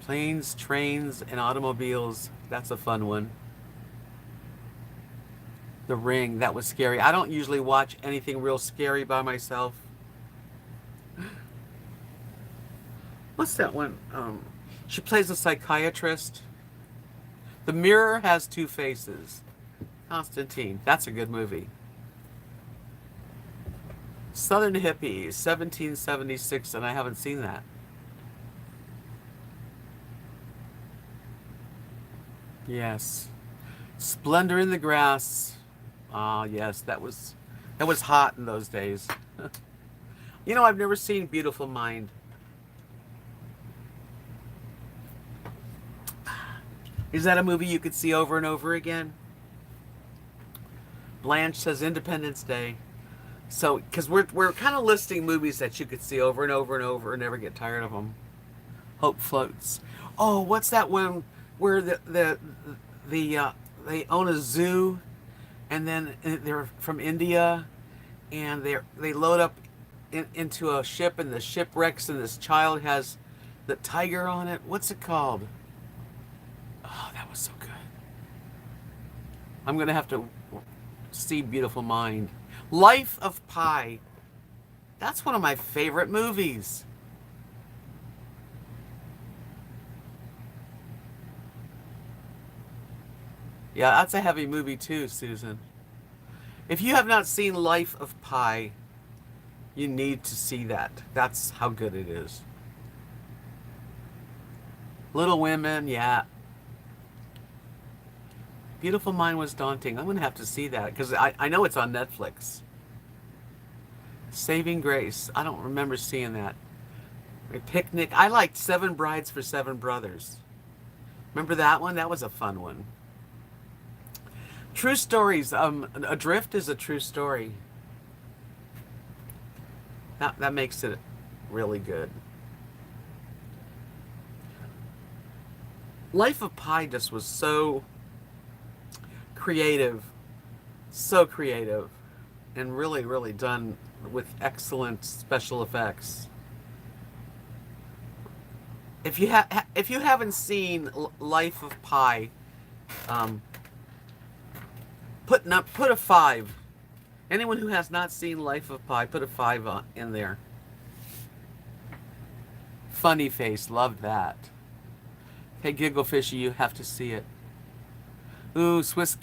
Planes, Trains, and Automobiles. That's a fun one. The Ring. That was scary. I don't usually watch anything real scary by myself. What's that one? She plays a psychiatrist. The Mirror Has Two Faces. Constantine. That's a good movie. Southern Hippies, 1776, and I haven't seen that. Yes. Splendor in the Grass. Ah, yes, that was hot in those days. You know, I've never seen Beautiful Mind. Is that a movie you could see over and over again? Blanche says Independence Day. So, because we're kind of listing movies that you could see over and over and over and never get tired of them. Hope Floats. Oh, what's that one where they own a zoo, and then they're from India, and they load up into a ship, and the ship wrecks, and this child has the tiger on it. What's it called? Oh, that was so good. I'm gonna have to see Beautiful Mind. Life of Pi. That's one of my favorite movies. Yeah, that's a heavy movie too, Susan. If you have not seen Life of Pi, you need to see that. That's how good it is. Little Women, yeah. Beautiful Mind was daunting. I'm going to have to see that because I know it's on Netflix. Saving Grace. I don't remember seeing that. A Picnic. I liked Seven Brides for Seven Brothers. Remember that one? That was a fun one. True stories. Adrift is a true story. That makes it really good. Life of Pi just was so creative, and really, really done with excellent special effects. If you haven't seen Life of Pi, um, put a 5. Anyone who has not seen Life of Pi, put a 5 in there. Funny Face, loved that. Hey, Giggle Fishy, you have to see it. Ooh, Swiss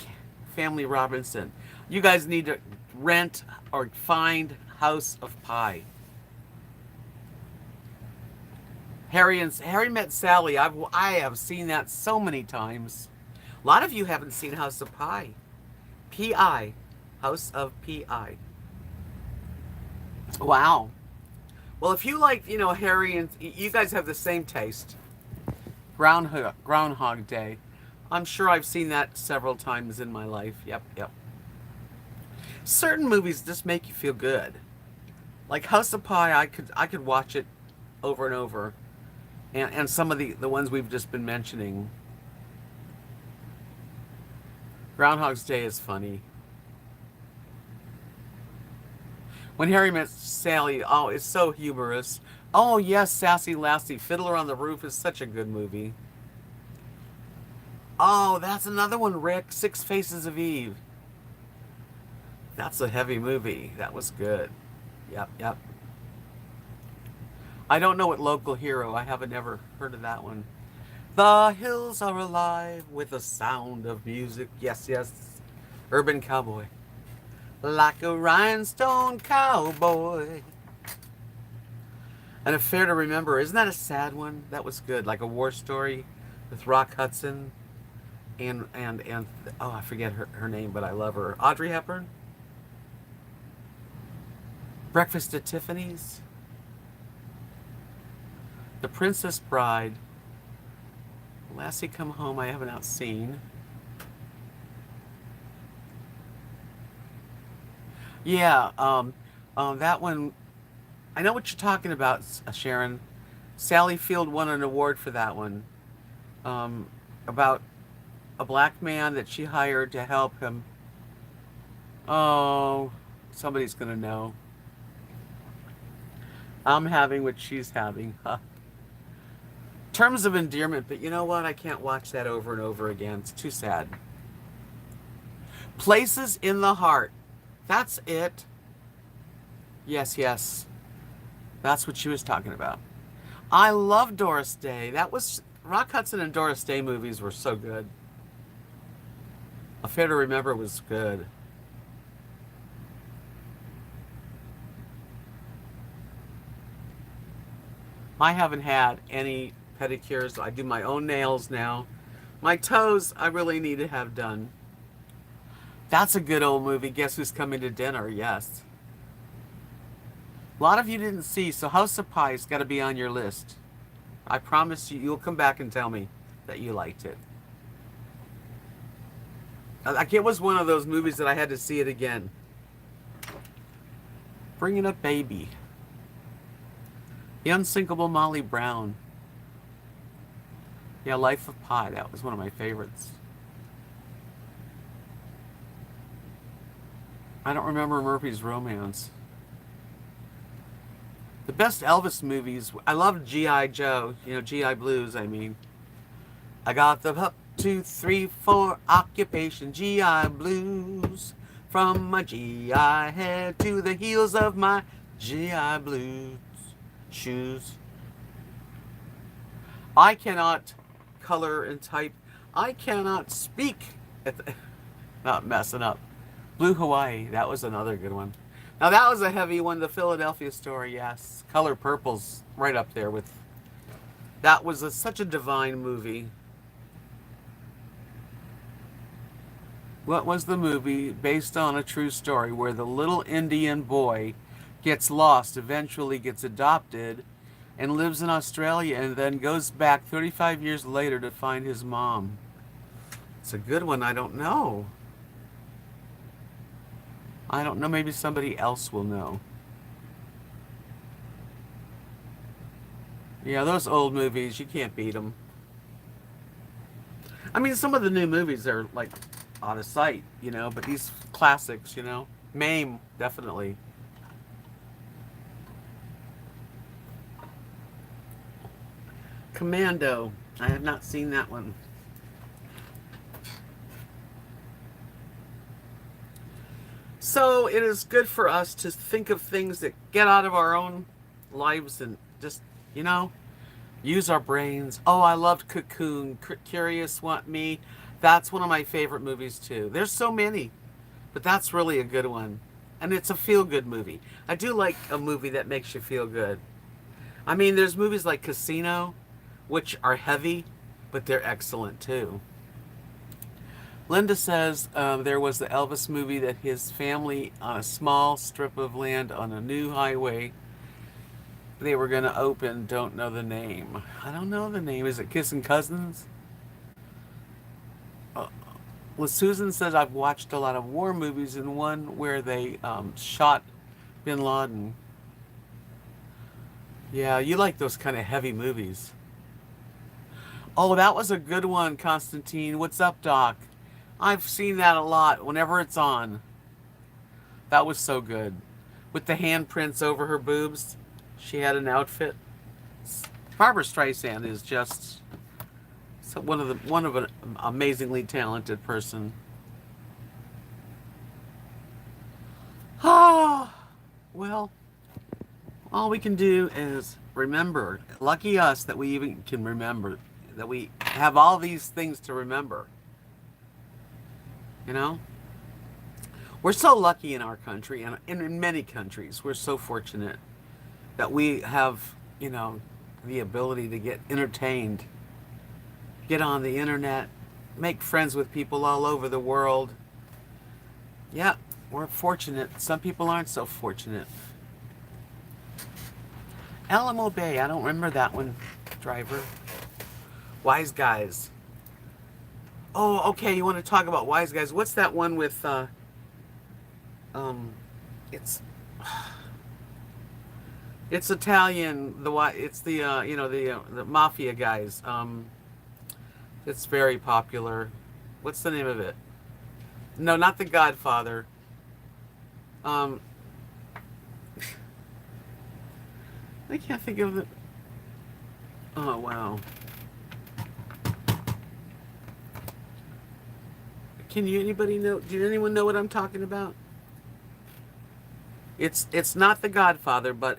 Family Robinson. You guys need to rent or find House of Pi. Harry Met Sally. I have seen that so many times. A lot of you haven't seen House of Pi. P.I. House of P.I. Wow. Well, if you like, Harry and you guys have the same taste. Groundhog Day. I'm sure I've seen that several times in my life. Yep. Certain movies just make you feel good. Like House of Pie, I could watch it over and over. And some of the ones we've just been mentioning. Groundhog's Day is funny. When Harry Met Sally, oh, it's so humorous. Oh yes, Sassy Lassie, Fiddler on the Roof is such a good movie. Oh, that's another one, Rick. Six Faces of Eve. That's a heavy movie. That was good. Yep. I don't know what Local Hero. I haven't ever heard of that one. The hills are alive with the sound of music. Yes. Urban Cowboy. Like a rhinestone cowboy. An Affair to Remember. Isn't that a sad one? That was good. Like a war story with Rock Hudson. And oh, I forget her name, but I love her. Audrey Hepburn. Breakfast at Tiffany's. The Princess Bride. Lassie Come Home, I haven't not seen. Yeah, that one, I know what you're talking about, Sharon. Sally Field won an award for that one. About a black man that she hired to help him. Oh, somebody's gonna know. I'm having what she's having. Huh. Terms of Endearment, but you know what? I can't watch that over and over again. It's too sad. Places in the Heart. That's it. Yes, yes. That's what she was talking about. I love Doris Day. That was Rock Hudson and Doris Day movies were so good. Affair to Remember was good. I haven't had any pedicures. I do my own nails now. My toes, I really need to have done. That's a good old movie. Guess Who's Coming to Dinner? Yes. A lot of you didn't see, so House of Pie's got to be on your list. I promise you, you'll come back and tell me that you liked it. Like it was one of those movies that I had to see it again. Bringing Up Baby. The Unsinkable Molly Brown. Yeah, Life of Pi. That was one of my favorites. I don't remember Murphy's Romance. The best Elvis movies. I love G.I. Joe. You know, G.I. Blues, I mean. I got the up, 2, 3, 4 occupation G.I. Blues. From my G.I. head to the heels of my G.I. Blues shoes. I cannot color and type. I cannot speak. Not messing up. Blue Hawaii. That was another good one. Now that was a heavy one. The Philadelphia Story. Yes. Color Purple's right up there with. That was such a divine movie. What was the movie based on a true story where the little Indian boy gets lost, eventually gets adopted, and lives in Australia and then goes back 35 years later to find his mom? It's a good one. I don't know. I don't know. Maybe somebody else will know. Yeah, those old movies, you can't beat them. I mean, some of the new movies are like out of sight, you know, but these classics, you know. Mame, definitely. Commando. I have not seen that one. So it is good for us to think of things that get out of our own lives and just, you know, use our brains. Oh, I loved Cocoon. Curious Want Me. That's one of my favorite movies too. There's so many, but that's really a good one. And it's a feel-good movie. I do like a movie that makes you feel good. I mean, there's movies like Casino, which are heavy, but they're excellent too. Linda says there was the Elvis movie that his family on a small strip of land on a new highway they were going to open. Don't know the name. I don't know the name. Is it Kissing Cousins? Well, Susan says I've watched a lot of war movies and one where they shot Bin Laden. Yeah, you like those kind of heavy movies. Oh, that was a good one, Constantine. What's up, Doc? I've seen that a lot whenever it's on. That was so good. With the handprints over her boobs. She had an outfit. Barbara Streisand is just one of an amazingly talented person. Ah, well, all we can do is remember. Lucky us that we even can remember, that we have all these things to remember. You know? We're so lucky in our country, and in many countries, we're so fortunate that we have, you know, the ability to get entertained, get on the internet, make friends with people all over the world. Yeah, we're fortunate. Some people aren't so fortunate. Alamo Bay, I don't remember that one, Driver. Wise Guys. Oh, okay, you want to talk about Wise Guys. What's that one with, it's Italian, it's the, you know, the mafia guys. It's very popular. What's the name of it? No, not The Godfather. I can't think of it. Oh, wow. Can you anybody know? Did anyone know what I'm talking about? It's not The Godfather, but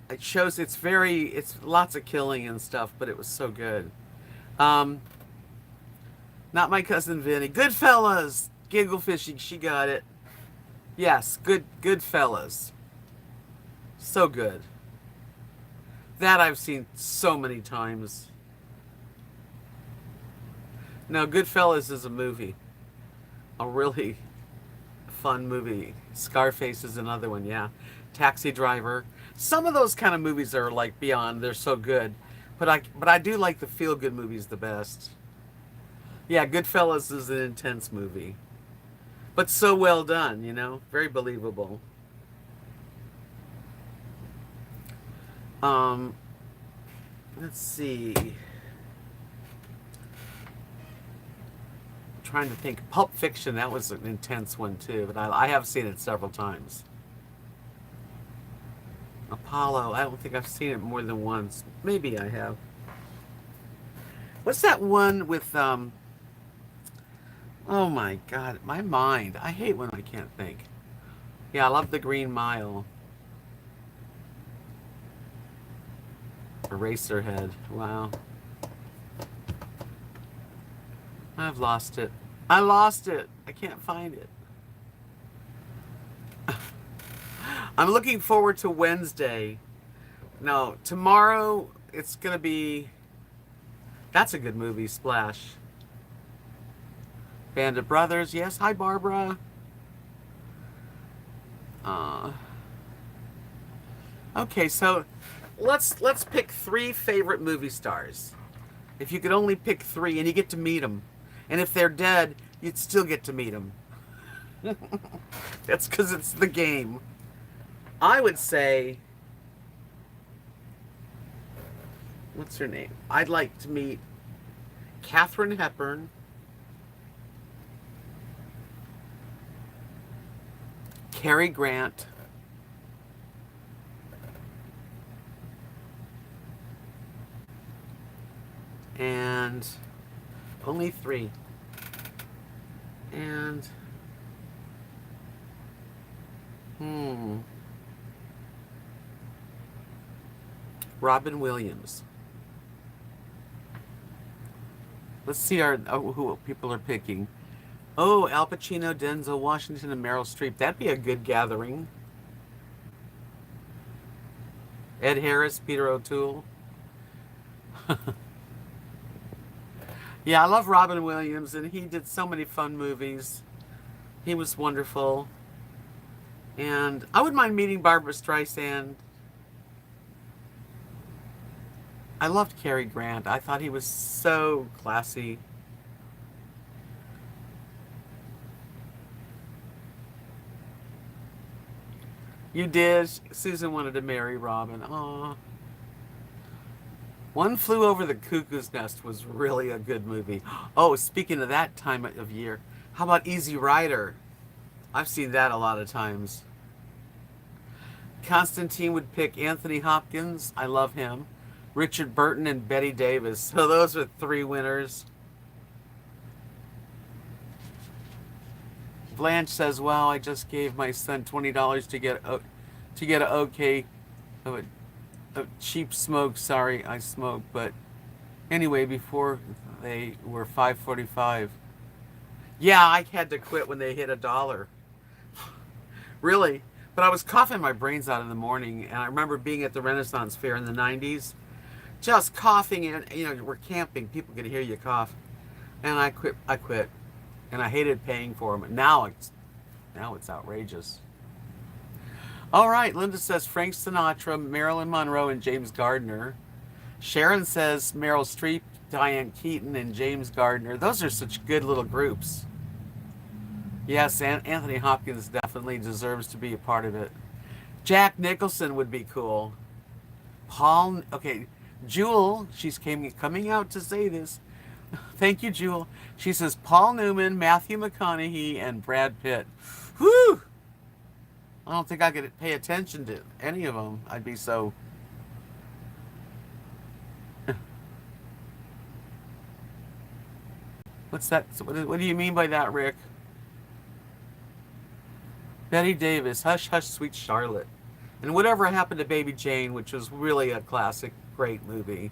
it shows it's lots of killing and stuff, but it was so good. Um, Not My Cousin Vinny. Goodfellas. Giggle fishing. She got it. Yes, Goodfellas. So good. That I've seen so many times. No, Goodfellas is a movie. A really fun movie. Scarface is another one, yeah. Taxi Driver. Some of those kind of movies are like beyond. They're so good. But I do like the feel good movies the best. Yeah, Goodfellas is an intense movie. But so well done, you know? Very believable. Um, let's see. I'm trying to think. Pulp Fiction, that was an intense one too, but I have seen it several times. Apollo, I don't think I've seen it more than once. Maybe I have. What's that one with oh my God, my mind. I hate when I can't think. Yeah, I love The Green Mile. Eraserhead. Wow. I've lost it. I lost it. I can't find it. I'm looking forward to Wednesday. No, tomorrow it's going to be... That's a good movie, Splash. Band of Brothers. Yes, hi Barbara. Okay, so let's pick 3 favorite movie stars. If you could only pick 3 and you get to meet them. And if they're dead, you'd still get to meet them. That's because it's the game. I would say, what's her name? I'd like to meet Katharine Hepburn, Cary Grant, and only 3. And Robin Williams. Let's see who people are picking. Oh, Al Pacino, Denzel Washington, and Meryl Streep. That'd be a good gathering. Ed Harris, Peter O'Toole. Yeah, I love Robin Williams, and he did so many fun movies. He was wonderful. And I wouldn't mind meeting Barbara Streisand. I loved Cary Grant. I thought he was so classy. You did. Susan wanted to marry Robin. Aw. One Flew Over the Cuckoo's Nest was really a good movie. Oh, speaking of that time of year, how about Easy Rider? I've seen that a lot of times. Constantine would pick Anthony Hopkins. I love him. Richard Burton and Betty Davis. So those are 3 winners. Blanche says, "Wow, I just gave my son $20 to get a okay of a cheap smoke. Sorry, I smoke, but anyway, before they were $5.45. Yeah, I had to quit when they hit $1. Really, but I was coughing my brains out in the morning, and I remember being at the Renaissance Fair in the '90s, just coughing, and we're camping, people could hear you cough, and I quit. And I hated paying for them. Now it's outrageous. All right, Linda says Frank Sinatra, Marilyn Monroe, and James Gardner. Sharon says Meryl Streep, Diane Keaton, and James Gardner. Those are such good little groups. Yes, Anthony Hopkins definitely deserves to be a part of it. Jack Nicholson would be cool. Okay, Jewel, she's coming out to say this. Thank you, Jewel. She says Paul Newman, Matthew McConaughey, and Brad Pitt. Whew! I don't think I could pay attention to any of them. I'd be so... What's that? What do you mean by that, Rick? Betty Davis, Hush Hush Sweet Charlotte. And Whatever Happened to Baby Jane, which was really a classic, great movie.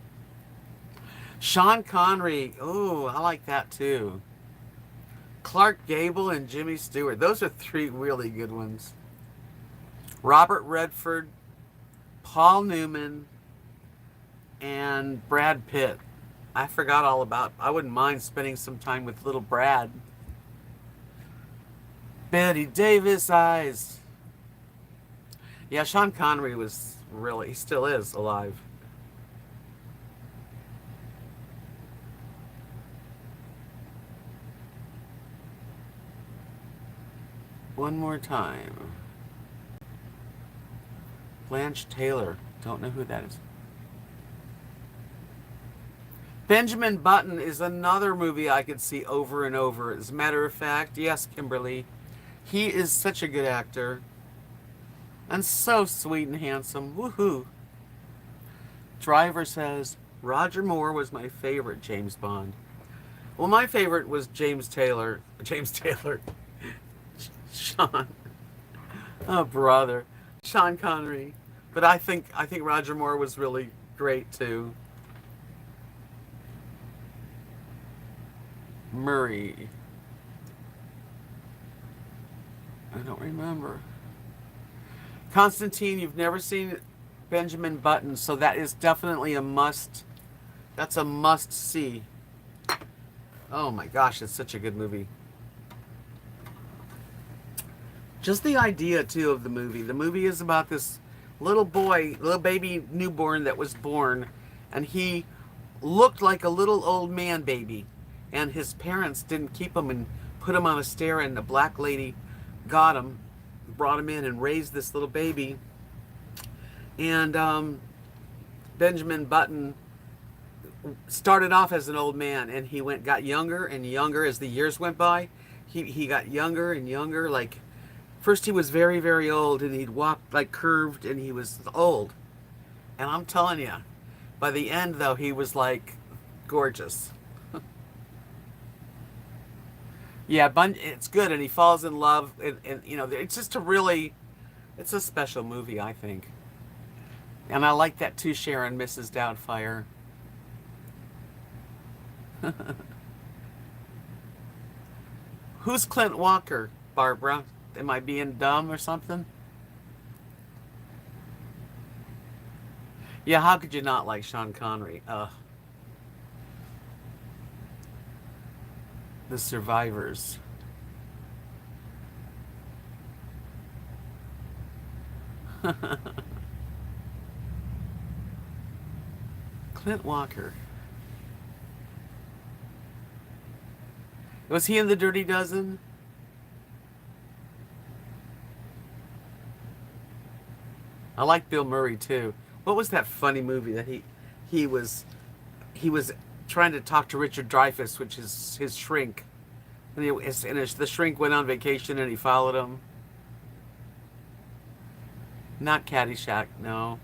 Sean Connery, ooh, I like that too. Clark Gable and Jimmy Stewart. Those are three really good ones. Robert Redford, Paul Newman, and Brad Pitt. I forgot all about. I wouldn't mind spending some time with little Brad. Betty Davis eyes. Yeah, Sean Connery was really, he still is alive. One more time. Blanche Taylor. Don't know who that is. Benjamin Button is another movie I could see over and over. As a matter of fact, yes, Kimberly, he is such a good actor. And so sweet and handsome. Woohoo. Driver says, Roger Moore was my favorite James Bond. Well, my favorite was James Taylor. James Taylor. Sean. Oh, brother. Sean Connery. But I think Roger Moore was really great too. Murray. I don't remember. Constantine, you've never seen Benjamin Button, so that is definitely a must. That's a must see. Oh my gosh, it's such a good movie. Just the idea too of the movie. The movie is about this little boy, little baby newborn that was born, and he looked like a little old man baby, and his parents didn't keep him and put him on a stair, and the black lady got him, brought him in and raised this little baby. And Benjamin Button started off as an old man, and he got younger and younger as the years went by. He got younger and younger. Like, first he was very, very old, and he'd walk like curved, and he was old. And I'm telling you, by the end though, he was like gorgeous. Yeah, it's good, and he falls in love, and you know, it's just it's a special movie, I think. And I like that too, Sharon, Mrs. Doubtfire. Who's Clint Walker, Barbara? Am I being dumb or something? Yeah, how could you not like Sean Connery? The Survivors. Clint Walker. Was he in the Dirty Dozen? I like Bill Murray too. What was that funny movie that he was he was trying to talk to Richard Dreyfuss, which is his shrink, and the shrink went on vacation and he followed him. Not Caddyshack, no.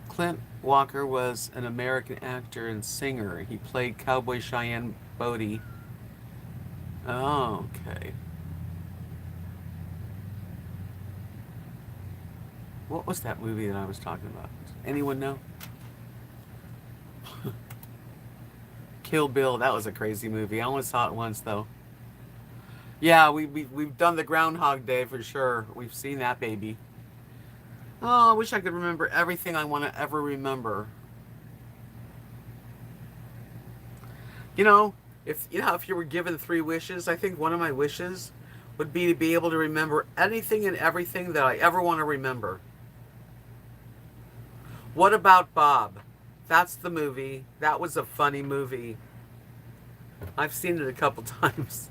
Clint Walker was an American actor and singer. He played Cowboy Cheyenne Bodie. Oh, okay. What was that movie that I was talking about? Anyone know? Kill Bill. That was a crazy movie. I only saw it once though. Yeah, we've done the Groundhog Day for sure. We've seen that baby. Oh, I wish I could remember everything I want to ever remember. If you were given 3 wishes, I think one of my wishes would be to be able to remember anything and everything that I ever want to remember. What About Bob? That's the movie. That was a funny movie. I've seen it a couple times.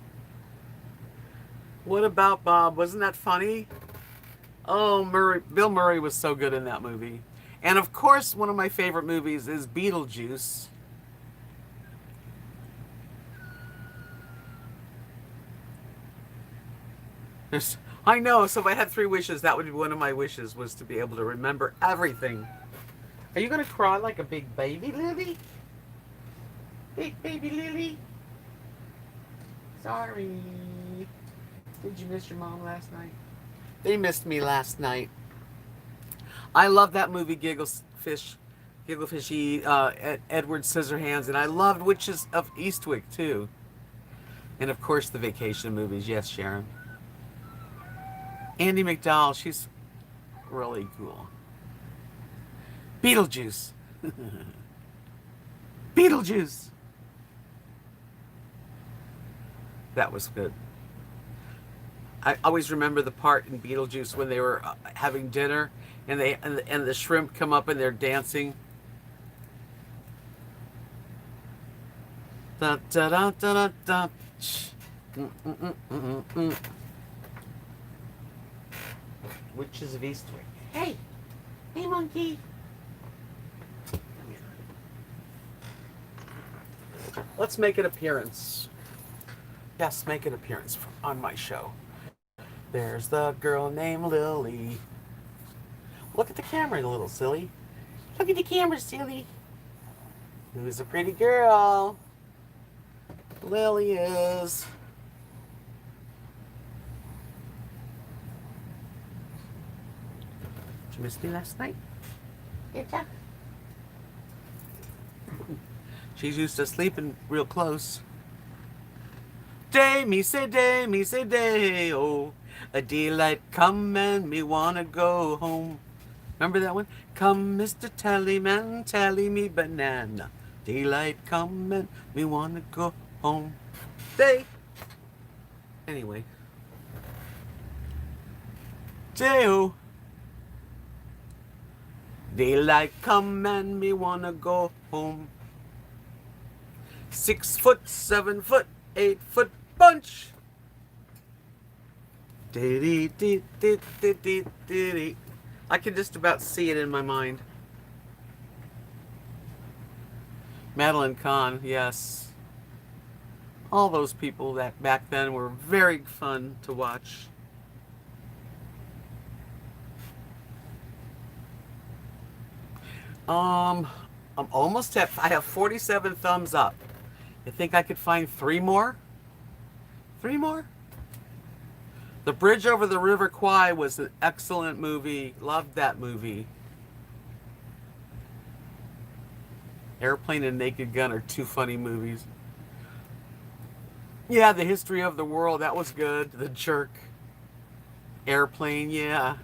What About Bob? Wasn't that funny? Oh, Bill Murray was so good in that movie. And of course, one of my favorite movies is Beetlejuice. I know, so if I had 3 wishes, that would be one of my wishes, was to be able to remember everything. Are you going to cry like a big baby, Lily? Big baby Lily? Sorry. Did you miss your mom last night? They missed me last night. I love that movie, Giggle Fishy, Edward Scissorhands, and I loved Witches of Eastwick too. And of course the vacation movies. Yes, Sharon. Andy McDowell, she's really cool. Beetlejuice. Beetlejuice. That was good. I always remember the part in Beetlejuice when they were having dinner and the shrimp come up and they're dancing. Da, da, da, da, da, da. Witches of Eastwick. Hey, hey, monkey. Let's make an appearance. Yes, make an appearance on my show. There's the girl named Lily. Look at the camera, you little silly. Look at the camera, silly. Who's a pretty girl? Lily is. Did you miss me last night? Yeah. She's used to sleeping real close. Day, me say day, oh. A daylight come and me wanna go home. Remember that one? Come, Mr. Tallyman, tally me banana. Daylight come and me wanna go home. Day. Anyway. Day-o. Daylight come and me wanna go home. 6 foot, 7 foot, 8 foot bunch. I can just about see it in my mind. Madeline Kahn, yes. All those people that back then were very fun to watch. I'm almost at, I have 47 thumbs up. You think I could find 3 more? 3 more? The Bridge Over the River Kwai was an excellent movie. Loved that movie. Airplane and Naked Gun are 2 funny movies. Yeah, The History of the World, that was good. The Jerk. Airplane, yeah.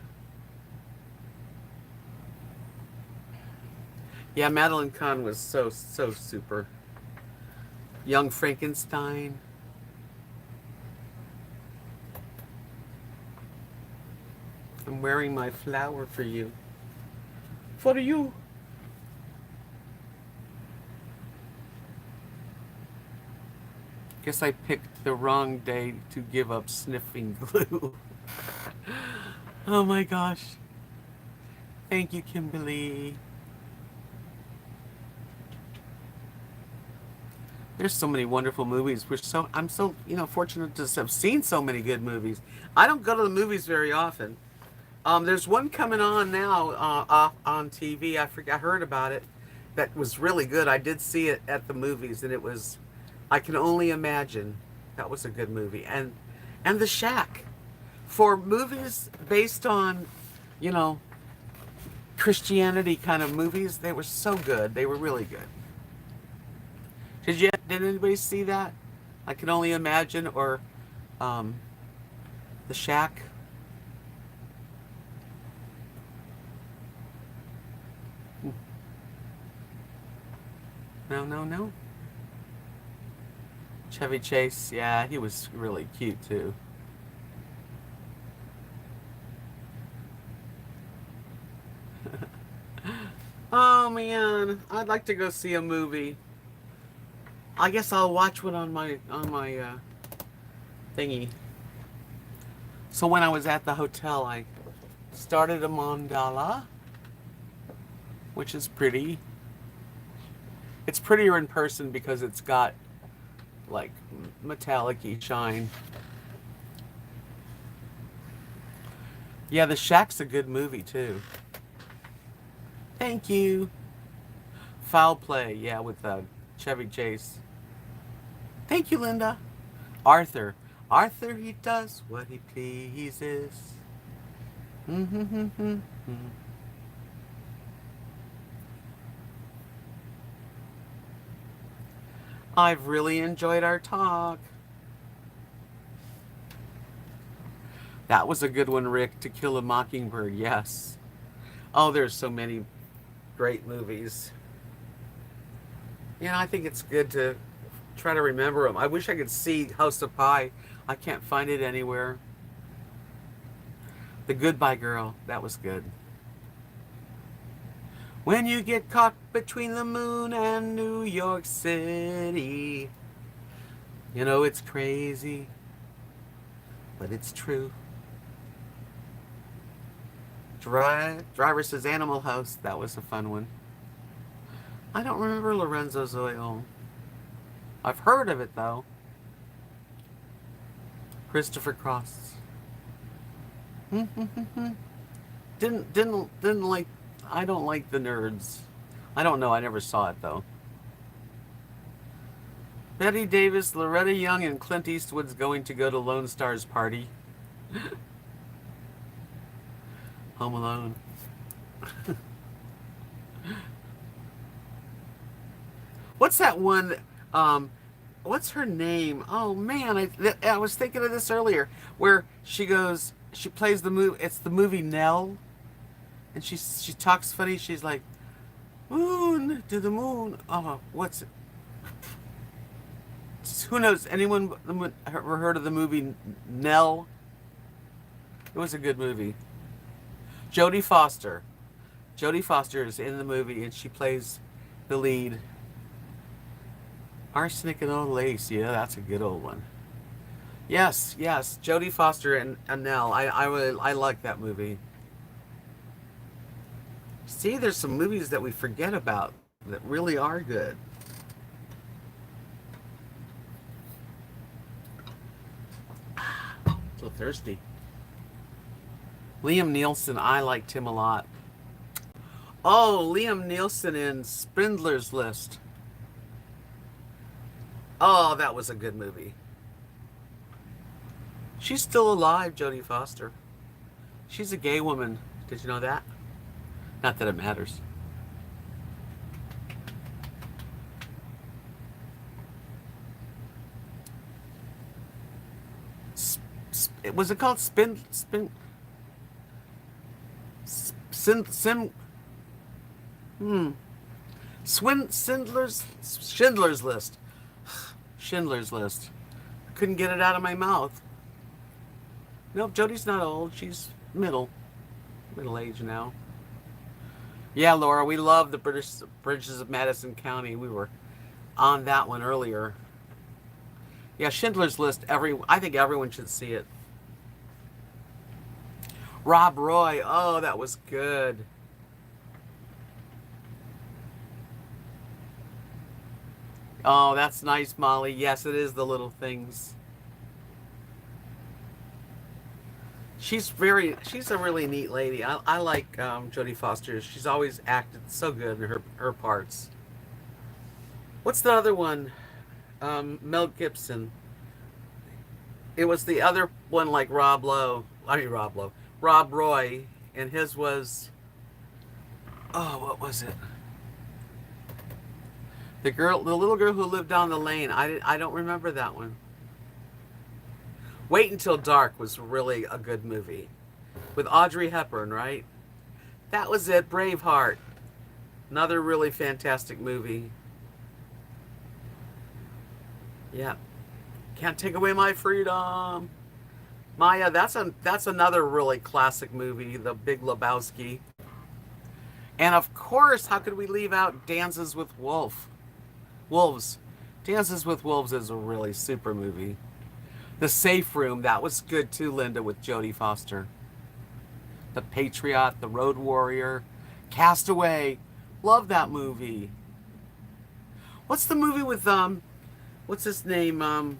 Yeah, Madeline Kahn was so super. Young Frankenstein. I'm wearing my flower for you. For you. Guess I picked the wrong day to give up sniffing glue. Oh my gosh. Thank you, Kimberly. There's so many wonderful movies. I'm so fortunate to have seen so many good movies. I don't go to the movies very often. There's one coming on now on TV. I heard about it. That was really good. I did see it at the movies, and it was. I Can Only Imagine. That was a good movie. And The Shack. For movies based on, Christianity kind of movies, they were so good. They were really good. Did anybody see that? I Can Only Imagine, or The Shack? No. Chevy Chase, yeah, he was really cute too. Oh man, I'd like to go see a movie. I guess I'll watch one on my thingy. So when I was at the hotel, I started a mandala, which is pretty. It's prettier in person because it's got like metallic-y shine. Yeah, The Shack's a good movie too. Thank you. Foul Play, yeah, with Chevy Chase. Thank you, Linda. Arthur. Arthur, he does what he pleases. I've really enjoyed our talk. That was a good one, Rick. To Kill a Mockingbird, yes. Oh, there's so many great movies. I think it's good to try to remember them. I wish I could see House of Pie. I can't find it anywhere. The Goodbye Girl, that was good. When you get caught between the moon and New York City, you know it's crazy, but it's true. Driver says Animal House, that was a fun one. I don't remember Lorenzo's Oil. I've heard of it though. Christopher Cross. Didn't like. I don't like the Nerds. I don't know. I never saw it though. Betty Davis, Loretta Young, and Clint Eastwood's going to go to Lone Star's party. Home Alone. What's that one? What's her name? Oh man, I was thinking of this earlier. Where she plays the movie. It's the movie Nell, and she talks funny. She's like, "Moon to the moon." Oh, what's it? Who knows? Anyone ever heard of the movie Nell? It was a good movie. Jodie Foster. Jodie Foster is in the movie, and she plays the lead. Arsenic and Old Lace. Yeah, that's a good old one. Yes. Jodie Foster and Nell. I like that movie. See, there's some movies that we forget about that really are good. So thirsty. Liam Neeson, I liked him a lot. Oh, Liam Neeson in Spindler's List. Oh, that was a good movie. She's still alive, Jodie Foster. She's a gay woman. Did you know that? Not that it matters. Was it called Schindler's List. Schindler's List. Couldn't get it out of my mouth. Nope, Jodie's not old. She's middle age now. Yeah, Laura, we love the Bridges of Madison County. We were on that one earlier. Yeah, Schindler's List. I think everyone should see it. Rob Roy. Oh, that was good. Oh, that's nice, Molly. Yes, it is The Little Things. She's a really neat lady. I like Jodie Foster. She's always acted so good in her parts. What's the other one? Mel Gibson. It was the other one like Rob Roy, and his was, oh, what was it? The little girl who lived down the lane. I don't remember that one. Wait Until Dark was really a good movie. With Audrey Hepburn, right? That was it. Braveheart. Another really fantastic movie. Yeah. Can't Take Away My Freedom. Maya, that's another really classic movie, The Big Lebowski. And of course, how could we leave out Dances with Wolves? Dances with Wolves is a really super movie. The Safe Room, that was good too, Linda, with Jodie Foster. The Patriot, The Road Warrior, Castaway. Love that movie. What's the movie with what's his name?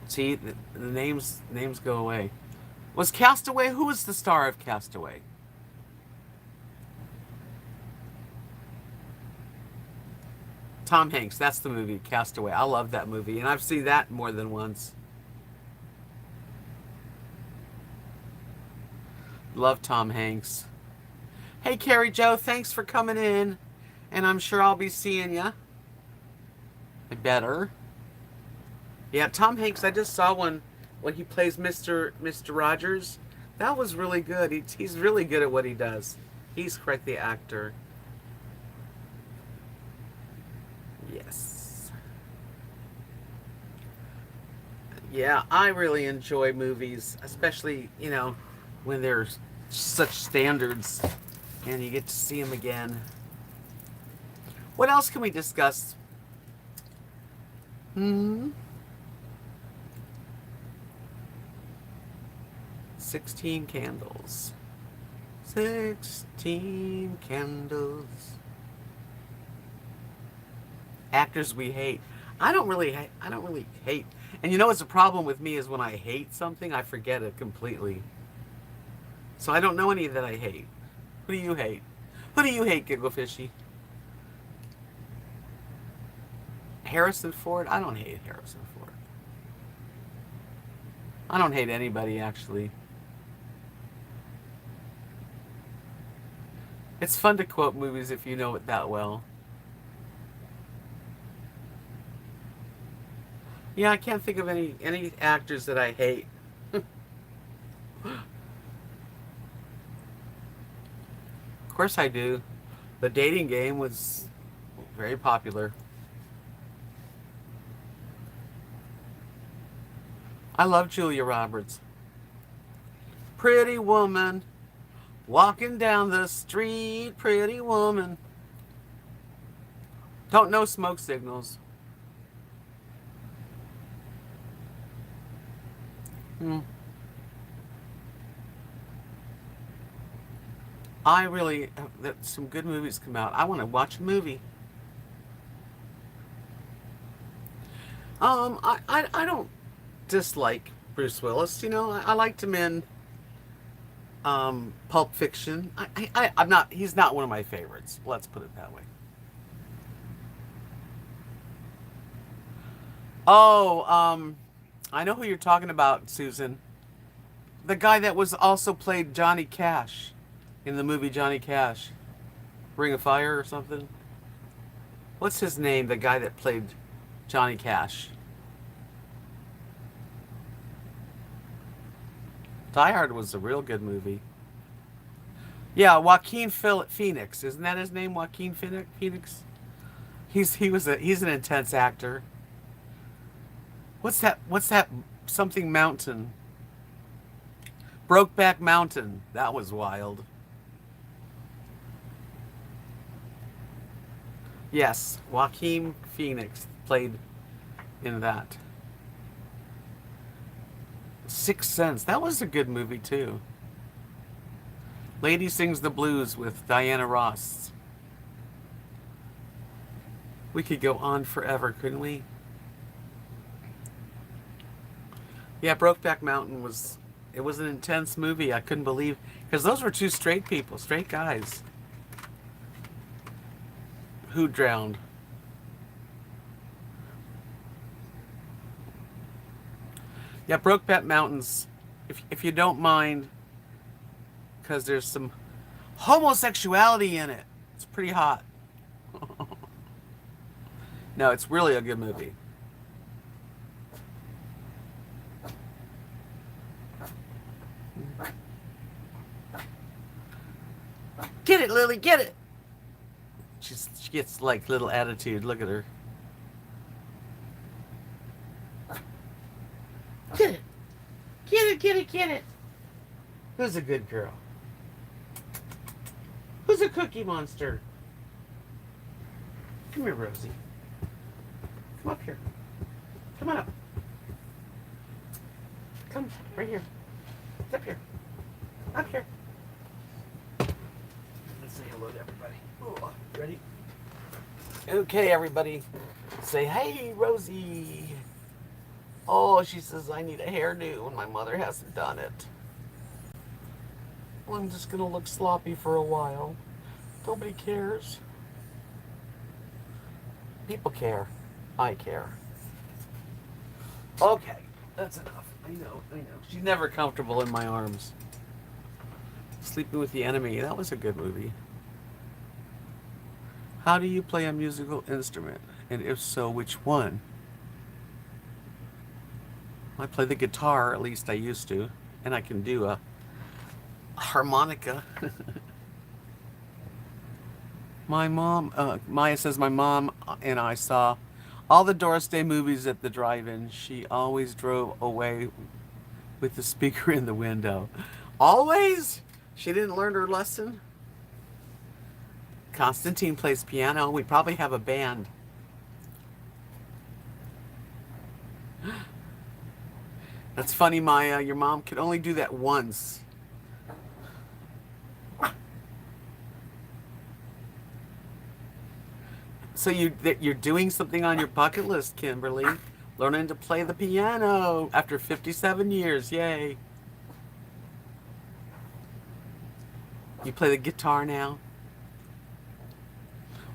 See, the names go away. Was Castaway? Who was the star of Castaway? Tom Hanks, that's the movie, Castaway. I love that movie, and I've seen that more than once. Love Tom Hanks. Hey, Carrie Joe, thanks for coming in, and I'm sure I'll be seeing you. I better. Yeah, Tom Hanks, I just saw one when he plays Mr. Rogers. That was really good. He's really good at what he does. He's quite the actor. Yes. Yeah, I really enjoy movies, especially, when there's such standards and you get to see them again. What else can we discuss? 16 candles. 16 candles. Actors we hate. I don't really hate. And you know what's the problem with me is when I hate something, I forget it completely. So I don't know any that I hate. Who do you hate? Who do you hate, Giggle Fishy? Harrison Ford? I don't hate Harrison Ford. I don't hate anybody, actually. It's fun to quote movies if you know it that well. Yeah, I can't think of any actors that I hate. Of course I do. The Dating Game was very popular. I love Julia Roberts. Pretty woman, walking down the street, pretty woman. Don't know smoke signals. I really, some good movies come out. I want to watch a movie. I don't dislike Bruce Willis. I liked him in Pulp Fiction. He's not one of my favorites. Let's put it that way. Oh, I know who you're talking about, Susan. The guy that was also played Johnny Cash in the movie Johnny Cash. Ring of Fire or something? What's his name, the guy that played Johnny Cash? Die Hard was a real good movie. Yeah, Joaquin Phoenix. Isn't that his name, Joaquin Phoenix? He's an intense actor. What's that something mountain? Brokeback Mountain. That was wild. Yes, Joaquin Phoenix played in that. Sixth Sense. That was a good movie too. Lady Sings the Blues with Diana Ross. We could go on forever, couldn't we? Yeah, Brokeback Mountain was an intense movie. I couldn't believe, because those were two straight people, straight guys who drowned. Yeah, Brokeback Mountains, if you don't mind, because there's some homosexuality in it. It's pretty hot. No, it's really a good movie. Get it, Lily, get it. She gets like little attitude. Look at her. Get it. Get it, get it, get it. Who's a good girl? Who's a cookie monster? Come here, Rosie. Come up here. Come on up. Come, right here. It's up here. Up here. Let's say hello to everybody. Oh, ready? Okay, everybody. Say, hey, Rosie. Oh, she says, I need a hairdo, and my mother hasn't done it. Well, I'm just going to look sloppy for a while. Nobody cares. People care. I care. Okay, that's enough. I know. She's never comfortable in my arms. Sleeping with the Enemy. That was a good movie. How do you play a musical instrument? And if so, which one? I play the guitar, at least I used to. And I can do a harmonica. Maya says my mom and I saw all the Doris Day movies at the drive-in. She always drove away with the speaker in the window. Always? She didn't learn her lesson? Constantine plays piano. We probably have a band. That's funny, Maya. Your mom could only do that once. So you're doing something on your bucket list, Kimberly. Learning to play the piano after 57 years. Yay. You play the guitar now?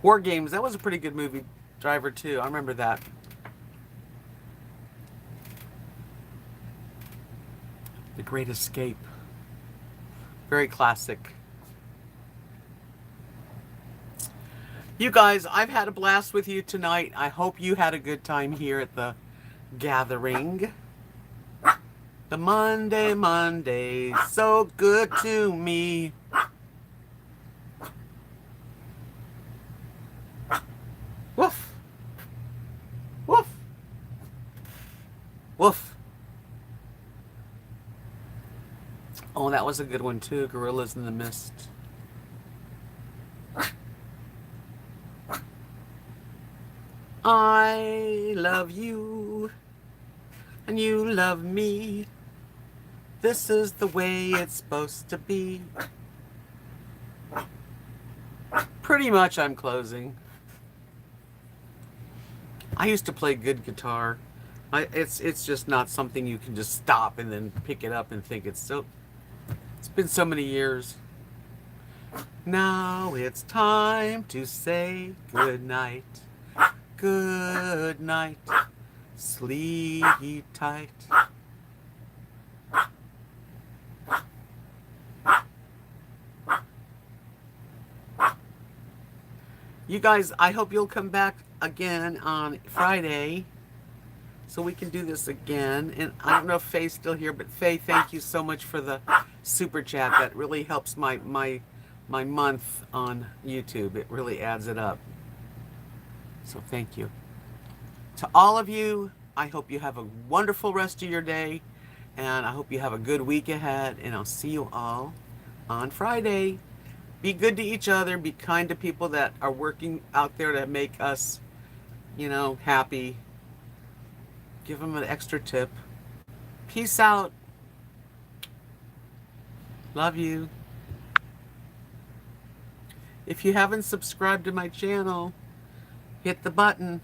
War Games. That was a pretty good movie. Driver 2. I remember that. The Great Escape. Very classic. You guys, I've had a blast with you tonight. I hope you had a good time here at the gathering. The Monday, so good to me. Woof. Woof. Woof. Oh, that was a good one too. Gorillas in the Mist. I love you, and you love me. This is the way it's supposed to be. Pretty much I'm closing. I used to play good guitar. It's just not something you can just stop and then pick it up and think it's so... It's been so many years. Now it's time to say good night. Good night. Sleep tight. You guys, I hope you'll come back again on Friday so we can do this again. And I don't know if Faye's still here, but Faye, thank you so much for the super chat. That really helps my month on YouTube. It really adds it up. So thank you. To all of you, I hope you have a wonderful rest of your day, and I hope you have a good week ahead, and I'll see you all on Friday. Be good to each other. Be kind to people that are working out there to make us, happy. Give them an extra tip. Peace out. Love you. If you haven't subscribed to my channel, hit the button.